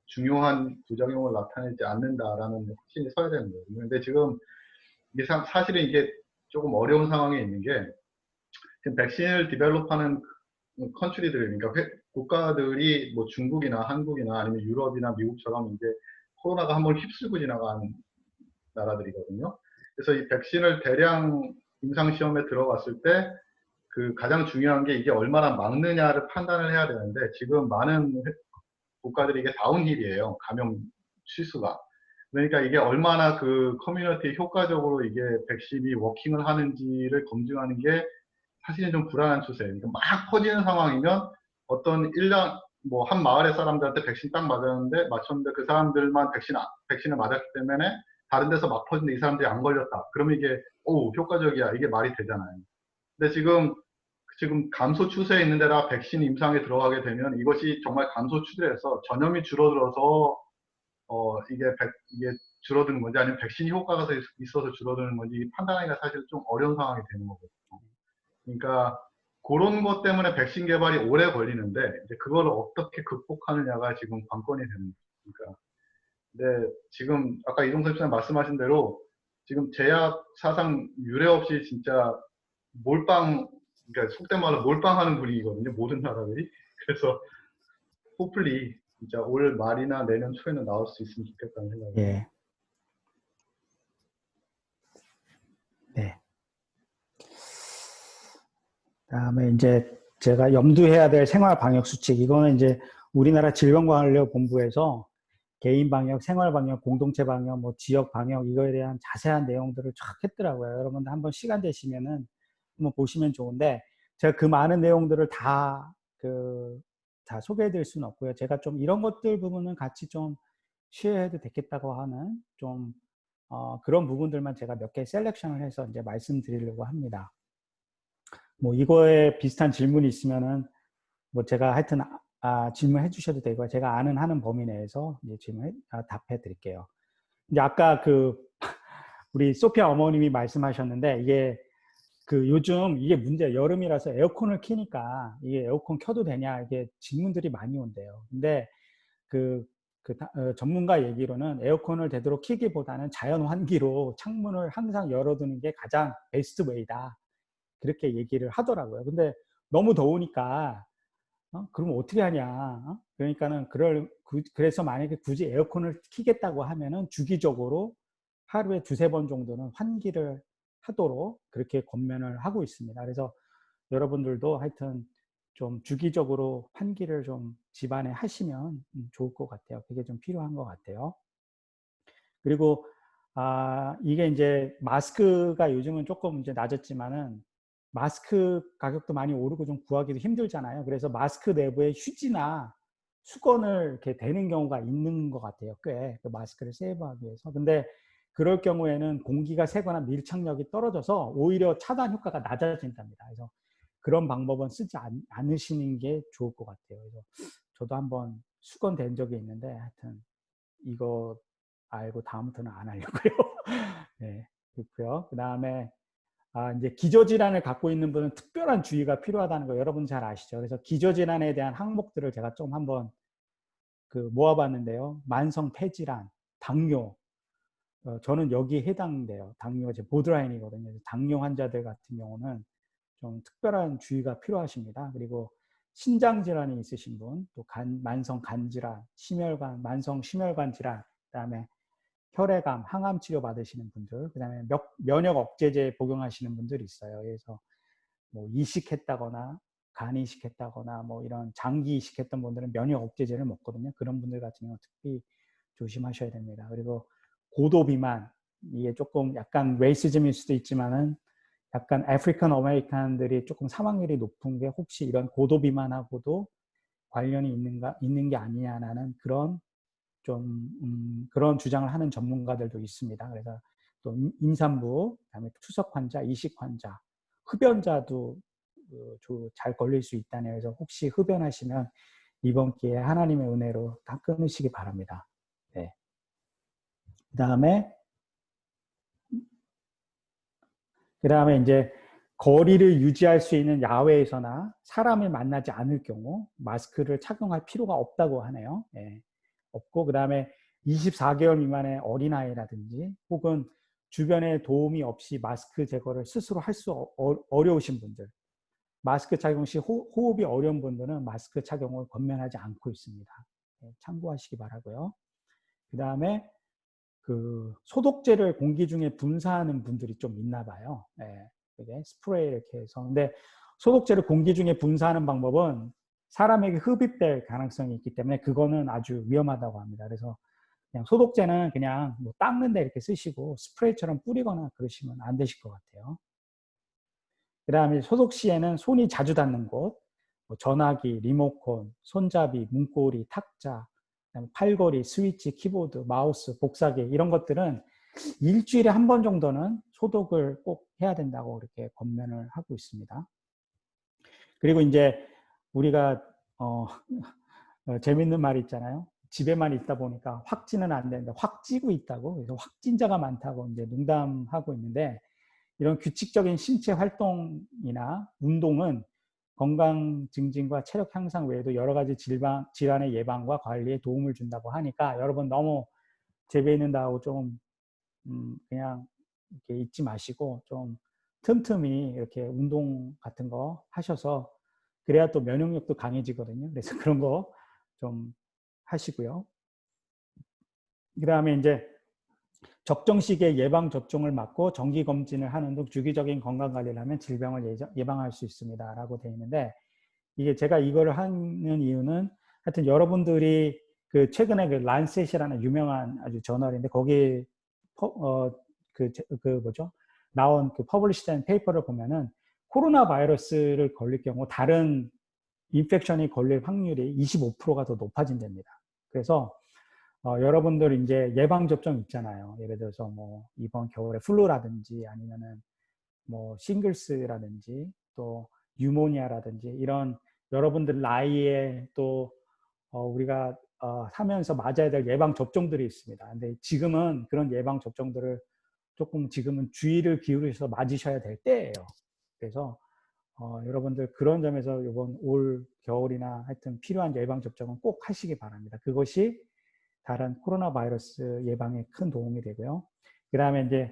중요한 부작용을 나타내지 않는다라는 확신이 서야 되는 거예요. 근데 지금 이게 사실은 이게 조금 어려운 상황에 있는 게 지금 백신을 디벨롭하는 컨트리들, 그러니까 국가들이 뭐 중국이나 한국이나 아니면 유럽이나 미국처럼 이제 코로나가 한번 휩쓸고 지나간 나라들이거든요. 그래서 이 백신을 대량 임상시험에 들어갔을 때 그 가장 중요한 게 이게 얼마나 막느냐를 판단을 해야 되는데 지금 많은 국가들이 이게 다운힐이에요. 감염 치수가. 그러니까 이게 얼마나 그 커뮤니티에 효과적으로 이게 백신이 워킹을 하는지를 검증하는 게 사실은 좀 불안한 추세예요. 그러니까 막 퍼지는 상황이면 어떤 뭐 한 마을의 사람들한테 백신 딱 맞았는데 그 사람들만 백신을 맞았기 때문에 다른 데서 막 퍼진데 이 사람들이 안 걸렸다. 그러면 이게 효과적이야. 이게 말이 되잖아요. 근데 지금 감소 추세에 있는 데다가 백신 임상에 들어가게 되면 이것이 정말 감소 추세에서 전염이 줄어들어서 이게 줄어드는 건지 아니면 백신 효과가 있어서 줄어드는 건지 판단하기가 사실 좀 어려운 상황이 되는 거거든요. 그러니까 그런 것 때문에 백신 개발이 오래 걸리는데 이제 그걸 어떻게 극복하느냐가 지금 관건이 되는 거죠. 그러니까 근데 지금 아까 이동섭 선생님 말씀하신 대로 지금 제약 사상 유례 없이 진짜 그러니까 속된 말로 몰빵하는 분위기거든요. 모든 나라들이. 그래서 호플리 진짜 올 말이나 내년 초에는 나올 수 있으면 좋겠다는 생각이 듭니다. 예. 네. 다음에 이제 제가 염두해야 될 생활 방역 수칙. 이거는 이제 우리나라 질병관리본부에서 개인 방역, 생활 방역, 공동체 방역, 뭐 지역 방역 이거에 대한 자세한 내용들을 쫙 했더라고요. 여러분들 한번 시간 되시면은 한번 보시면 좋은데 제가 그 많은 내용들을 다 소개해 드릴 수는 없고요. 제가 좀 이런 것들 부분은 같이 좀 쉐어해도 되겠다고 하는 좀 그런 부분들만 제가 몇 개 셀렉션을 해서 이제 말씀드리려고 합니다. 뭐 이거에 비슷한 질문이 있으면은 뭐 제가 하여튼 질문해 주셔도 되고요. 제가 아는 하는 범위 내에서 이제 답해 드릴게요. 이제 아까 우리 소피아 어머님이 말씀하셨는데 이게 요즘 이게 문제예요. 여름이라서 에어컨을 켜니까 이게 에어컨 켜도 되냐 이게 질문들이 많이 온대요. 근데 전문가 얘기로는 에어컨을 되도록 켜기보다는 자연 환기로 창문을 항상 열어두는 게 가장 베스트 웨이다. 그렇게 얘기를 하더라고요. 근데 너무 더우니까 그럼 어떻게 하냐? 그러니까는 그래서 만약에 굳이 에어컨을 켜겠다고 하면은 주기적으로 하루에 2-3번 정도는 환기를 하도록 그렇게 권면을 하고 있습니다. 그래서 여러분들도 하여튼 좀 주기적으로 환기를 좀 집안에 하시면 좋을 것 같아요. 그게 좀 필요한 것 같아요. 그리고 이게 이제 마스크가 요즘은 조금 이제 낮았지만은 마스크 가격도 많이 오르고 좀 구하기도 힘들잖아요. 그래서 마스크 내부에 휴지나 수건을 이렇게 대는 경우가 있는 것 같아요. 꽤 그 마스크를 세이브하기 위해서. 근데 그럴 경우에는 공기가 새거나 밀착력이 떨어져서 오히려 차단 효과가 낮아진답니다. 그래서 그런 방법은 쓰지 않으시는 게 좋을 것 같아요. 그래서 저도 한번 수건 댄 적이 있는데 하여튼 이거 알고 다음부터는 안 하려고요. 네, 그렇고요. 그 다음에 이제 기저질환을 갖고 있는 분은 특별한 주의가 필요하다는 거 여러분 잘 아시죠? 그래서 기저질환에 대한 항목들을 제가 좀 한번 모아봤는데요. 만성 폐질환, 당뇨, 저는 여기에 해당돼요. 당뇨가 이제 보드라인이거든요. 당뇨 환자들 같은 경우는 좀 특별한 주의가 필요하십니다. 그리고 신장 질환이 있으신 분, 또 만성 간 질환, 심혈관, 만성 심혈관 질환, 그다음에 혈액암, 항암 치료 받으시는 분들, 그다음에 면역 억제제 복용하시는 분들이 있어요. 그래서 뭐 이식했다거나 간 이식했다거나 뭐 이런 장기 이식했던 분들은 면역 억제제를 먹거든요. 그런 분들 같은 경우 특히 조심하셔야 됩니다. 그리고 고도 비만, 이게 조금 약간 레이시즘일 수도 있지만은 약간 아프리칸 아메리칸들이 조금 사망률이 높은 게 혹시 이런 고도 비만하고도 관련이 있는 게 아니냐라는 그런 그런 주장을 하는 전문가들도 있습니다. 그래서 또 임산부, 그다음에 투석 환자, 이식 환자, 흡연자도 잘 걸릴 수 있다네요. 그래서 혹시 흡연하시면 이번 기회에 하나님의 은혜로 다 끊으시기 바랍니다. 네. 그다음에 이제 거리를 유지할 수 있는 야외에서나 사람을 만나지 않을 경우 마스크를 착용할 필요가 없다고 하네요. 네. 없고, 그다음에 24개월 미만의 어린아이라든지 혹은 주변에 도움이 없이 마스크 제거를 스스로 할 수 어려우신 분들, 마스크 착용 시 호흡이 어려운 분들은 마스크 착용을 권면하지 않고 있습니다. 네, 참고하시기 바라고요. 그다음에 소독제를 공기 중에 분사하는 분들이 좀 있나 봐요. 네, 이게 스프레이 이렇게 해서. 근데 소독제를 공기 중에 분사하는 방법은 사람에게 흡입될 가능성이 있기 때문에 그거는 아주 위험하다고 합니다. 그래서 그냥 소독제는 그냥 뭐 닦는데 이렇게 쓰시고 스프레이처럼 뿌리거나 그러시면 안 되실 것 같아요. 그 다음에 소독 시에는 손이 자주 닿는 곳, 뭐 전화기, 리모컨, 손잡이, 문고리, 탁자, 팔걸이, 스위치, 키보드, 마우스, 복사기 이런 것들은 일주일에 한 번 정도는 소독을 꼭 해야 된다고 이렇게 권면을 하고 있습니다. 그리고 이제 우리가 재밌는 말이 있잖아요. 집에만 있다 보니까 확진은 안 되는데 확 찌고 있다고. 그래서 확진자가 많다고 이제 농담하고 있는데, 이런 규칙적인 신체 활동이나 운동은 건강 증진과 체력 향상 외에도 여러 가지 질환의 예방과 관리에 도움을 준다고 하니까, 여러분 너무 집에 있는다고 좀 그냥 이렇게 잊지 마시고 좀 틈틈이 이렇게 운동 같은 거 하셔서, 그래야 또 면역력도 강해지거든요. 그래서 그런 거 좀 하시고요. 그 다음에 이제 적정 시기에 예방 접종을 맞고 정기 검진을 하는 등 주기적인 건강 관리를 하면 질병을 예방할 수 있습니다라고 되어 있는데, 이게 제가 이걸 하는 이유는, 하여튼 여러분들이 그 최근에 그 란셋이라는 유명한 아주 저널인데, 거기 나온 그 퍼블리시된 페이퍼를 보면은, 코로나 바이러스를 걸릴 경우 다른 인펙션이 걸릴 확률이 25%가 더 높아진답니다. 그래서 여러분들 이제 예방 접종 있잖아요. 예를 들어서 뭐 이번 겨울에 플루라든지 아니면은 뭐 싱글스라든지 또 유모니아라든지 이런 여러분들 나이에 또 우리가 하면서 맞아야 될 예방 접종들이 있습니다. 근데 지금은 그런 예방 접종들을 조금 지금은 주의를 기울이셔서 맞으셔야 될 때예요. 그래서 여러분들 그런 점에서 이번 올 겨울이나 하여튼 필요한 예방 접종은 꼭 하시기 바랍니다. 그것이 다른 코로나 바이러스 예방에 큰 도움이 되고요. 그 다음에 이제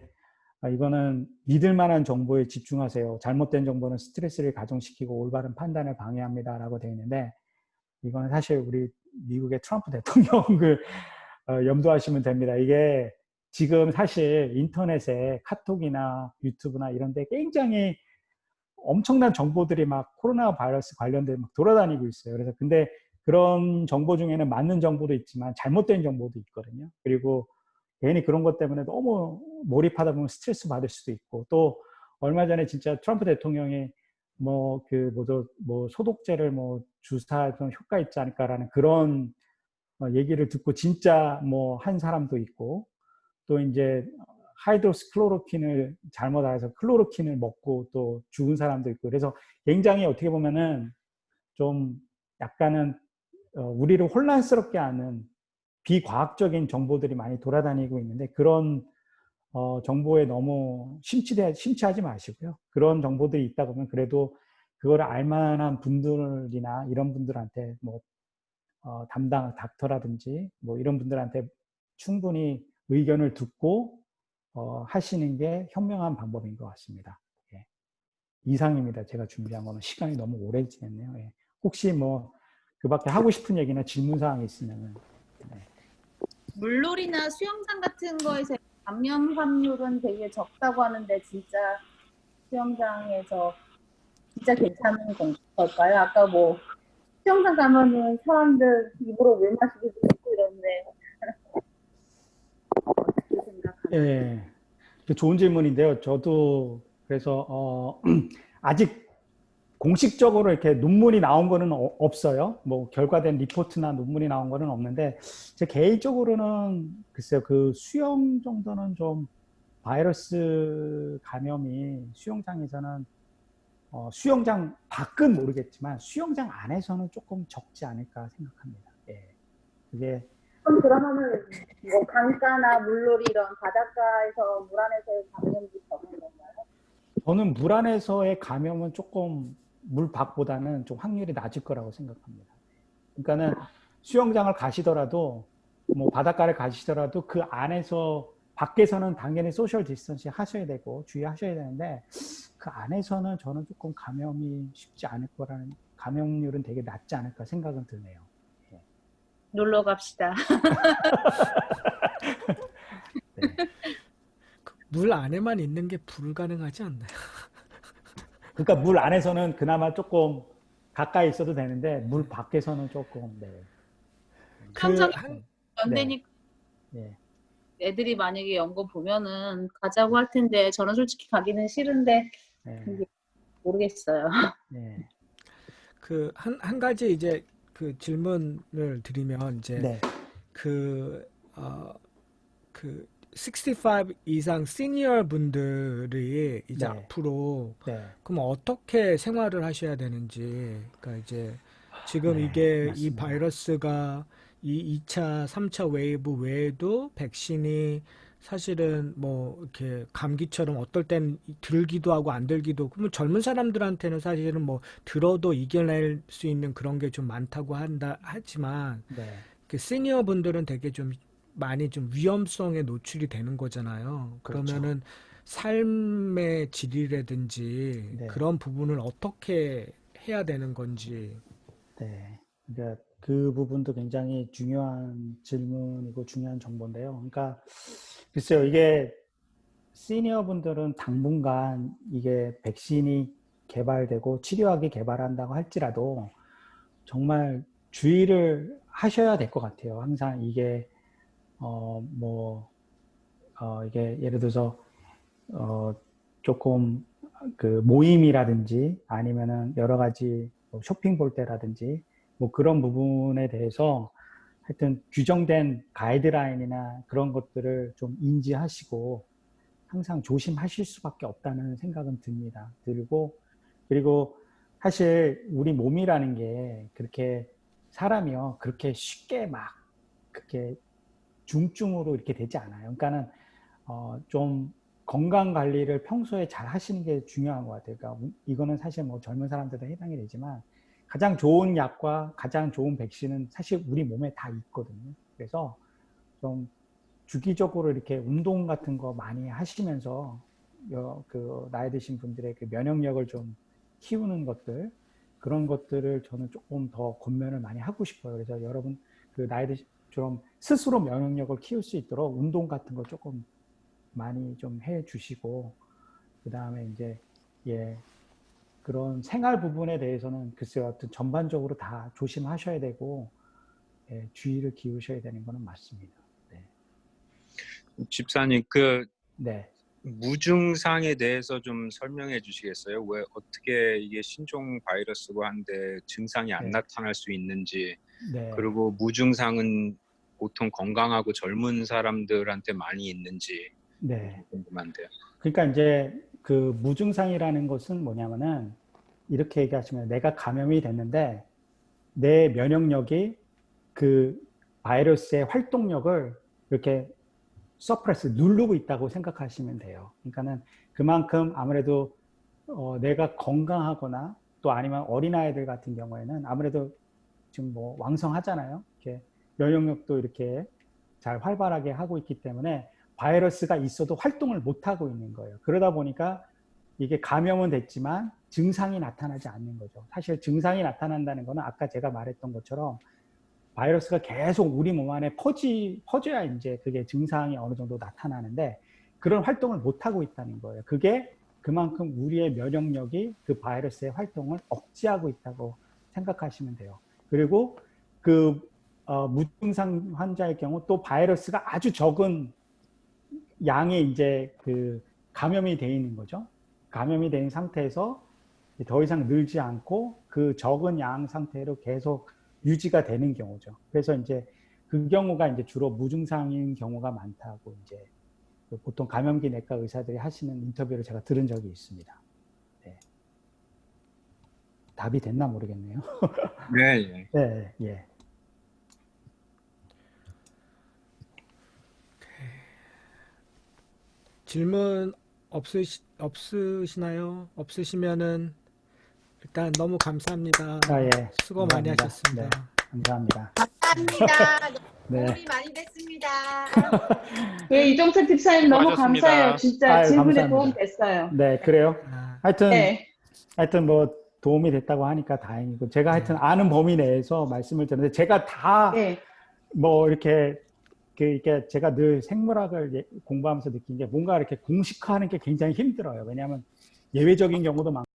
이거는 믿을 만한 정보에 집중하세요. 잘못된 정보는 스트레스를 가중시키고 올바른 판단을 방해합니다라고 되어 있는데, 이거는 사실 우리 미국의 트럼프 대통령을 염두하시면 됩니다. 이게 지금 사실 인터넷에 카톡이나 유튜브나 이런 데 굉장히 엄청난 정보들이 막 코로나 바이러스 관련된 막 돌아다니고 있어요. 그래서 근데 그런 정보 중에는 맞는 정보도 있지만 잘못된 정보도 있거든요. 그리고 괜히 그런 것 때문에 너무 몰입하다 보면 스트레스 받을 수도 있고, 또 얼마 전에 진짜 트럼프 대통령이 뭐 소독제를 뭐 주사할 효과 있지 않을까라는 그런 얘기를 듣고 진짜 뭐 한 사람도 있고, 또 이제 하이드로스클로로킨을 잘못 알아서 클로로킨을 먹고 또 죽은 사람도 있고, 그래서 굉장히 어떻게 보면은 좀 약간은 우리를 혼란스럽게 하는 비과학적인 정보들이 많이 돌아다니고 있는데, 그런 정보에 너무 심취하지 마시고요. 그런 정보들이 있다 보면 그래도 그걸 알만한 분들이나 이런 분들한테 뭐 담당 닥터라든지 뭐 이런 분들한테 충분히 의견을 듣고 하시는 게 현명한 방법인 것 같습니다. 예. 이상입니다. 제가 준비한 거는 시간이 너무 오래 지냈네요. 예. 혹시 뭐 그밖에 하고 싶은 얘기나 질문 사항이 있으면은. 네. 물놀이나 수영장 같은 거에서 감염 확률은 되게 적다고 하는데 진짜 수영장에서 진짜 괜찮은 걸까요? 아까 뭐 수영장 가면은 사람들 입으로 물 마시기도 있고 이런데 어떻게 생각하나요? 예. 좋은 질문인데요. 저도 그래서 아직 공식적으로 이렇게 논문이 나온 거는 없어요. 뭐 결과된 리포트나 논문이 나온 거는 없는데, 제 개인적으로는 글쎄요, 그 수영 정도는 좀 바이러스 감염이 수영장에서는 수영장 밖은 모르겠지만 수영장 안에서는 조금 적지 않을까 생각합니다. 예. 그게 그럼 그러면은 뭐 강가나 물놀이 이런 바닷가에서 물 안에서의 감염도 적은 건가요? 저는 물 안에서의 감염은 조금 물 밖보다는 좀 확률이 낮을 거라고 생각합니다. 그러니까는 수영장을 가시더라도 뭐 바닷가를 가시더라도 그 안에서, 밖에서는 당연히 소셜 디스턴싱 하셔야 되고 주의하셔야 되는데, 그 안에서는 저는 조금 감염이 쉽지 않을 거라는, 감염률은 되게 낮지 않을까 생각은 드네요. 놀러 갑시다. 네. 물 안에만 있는 게 불가능하지 않나요? 그러니까 물 안에서는 그나마 조금 가까이 있어도 되는데 물 밖에서는 조금. 네. 연대니까 네. 애들이 만약에 연거 보면은 가자고 할 텐데 저는 솔직히 가기는 싫은데 네. 모르겠어요. 네. 그 한 가지 이제 그 질문을 드리면 이제 네. 그 65 이상 시니어 분들이 이제 네. 앞으로 네. 그럼 어떻게 생활을 하셔야 되는지, 그러니까 이제 지금 네, 이게 이 맞습니다. 바이러스가 이 2차, 3차 웨이브 외에도 백신이 사실은 뭐 이렇게 감기처럼 어떨 땐 들기도 하고 안 들기도, 그러면 젊은 사람들한테는 사실은 뭐 들어도 이겨낼 수 있는 그런 게 좀 많다고 하지만 네. 그 시니어 분들은 되게 좀 많이 좀 위험성에 노출이 되는 거잖아요. 그렇죠. 그러면은 삶의 질이라든지 네. 그런 부분을 어떻게 해야 되는 건지. 네. 그러니까 그 부분도 굉장히 중요한 질문이고 중요한 정보인데요. 그러니까 글쎄요, 이게 시니어 분들은 당분간 이게 백신이 개발되고 치료약이 개발한다고 할지라도 정말 주의를 하셔야 될 것 같아요. 항상 이게 이게 예를 들어서 조금 그 모임이라든지 아니면은 여러 가지 뭐 쇼핑 볼 때라든지 뭐 그런 부분에 대해서 하여튼 규정된 가이드라인이나 그런 것들을 좀 인지하시고 항상 조심하실 수밖에 없다는 생각은 듭니다. 그리고 사실 우리 몸이라는 게 그렇게 사람이요 그렇게 쉽게 막 그렇게 중증으로 이렇게 되지 않아요. 그러니까는 좀 건강 관리를 평소에 잘 하시는 게 중요한 것 같아요. 그러니까 이거는 사실 뭐 젊은 사람들도 해당이 되지만 가장 좋은 약과 가장 좋은 백신은 사실 우리 몸에 다 있거든요. 그래서 좀 주기적으로 이렇게 운동 같은 거 많이 하시면서 그 나이 드신 분들의 그 면역력을 좀 키우는 것들 그런 것들을 저는 조금 더 권면을 많이 하고 싶어요. 그래서 여러분 그 나이 드신 좀 스스로 면역력을 키울 수 있도록 운동 같은 거 조금 많이 좀 해 주시고 그 다음에 이제 그런 생활 부분에 대해서는 글쎄요 어떤 전반적으로 다 조심하셔야 되고 주의를 기울이셔야 되는 거는 맞습니다. 네. 집사님, 그 네. 무증상에 대해서 좀 설명해 주시겠어요? 왜 어떻게 이게 신종 바이러스고 한데 증상이 안 네. 나타날 수 있는지, 네. 그리고 무증상은 보통 건강하고 젊은 사람들한테 많이 있는지 네. 궁금한데요. 그러니까 이제 그 무증상이라는 것은 뭐냐면은 이렇게 얘기하시면 내가 감염이 됐는데 내 면역력이 그 바이러스의 활동력을 이렇게 서프레스 누르고 있다고 생각하시면 돼요. 그러니까는 그만큼 아무래도 내가 건강하거나 또 아니면 어린아이들 같은 경우에는 아무래도 지금 뭐 왕성하잖아요. 이렇게 면역력도 이렇게 잘 활발하게 하고 있기 때문에 바이러스가 있어도 활동을 못 하고 있는 거예요. 그러다 보니까 이게 감염은 됐지만 증상이 나타나지 않는 거죠. 사실 증상이 나타난다는 거는 아까 제가 말했던 것처럼 바이러스가 계속 우리 몸 안에 퍼져야 이제 그게 증상이 어느 정도 나타나는데 그런 활동을 못 하고 있다는 거예요. 그게 그만큼 우리의 면역력이 그 바이러스의 활동을 억제하고 있다고 생각하시면 돼요. 그리고 그 무증상 환자의 경우 또 바이러스가 아주 적은 양의 이제 그 감염이 돼 있는 거죠. 감염이 된 상태에서 더 이상 늘지 않고 그 적은 양 상태로 계속 유지가 되는 경우죠. 그래서 이제 그 경우가 이제 주로 무증상인 경우가 많다고 이제 보통 감염기 내과 의사들이 하시는 인터뷰를 제가 들은 적이 있습니다. 네. 답이 됐나 모르겠네요. 네, 예. 네, 예. 질문 없으시나요? 없으시면은 일단 너무 감사합니다. 아, 예. 수고 많이 감사합니다. 하셨습니다. 네, 감사합니다. 감사합니다. 네. 도움이 많이 됐습니다. 네, 이종철 집사님 너무 수고하셨습니다. 감사해요. 진짜 아유, 질문에 감사합니다. 도움 됐어요. 네, 그래요. 아, 하여튼 뭐 도움이 됐다고 하니까 다행이고 제가 하여튼 아는 범위 내에서 말씀을 드렸는데 제가 다 뭐 이렇게 이게 제가 늘 생물학을 공부하면서 느낀 게 뭔가 이렇게 공식화하는 게 굉장히 힘들어요. 왜냐하면 예외적인 경우도 많고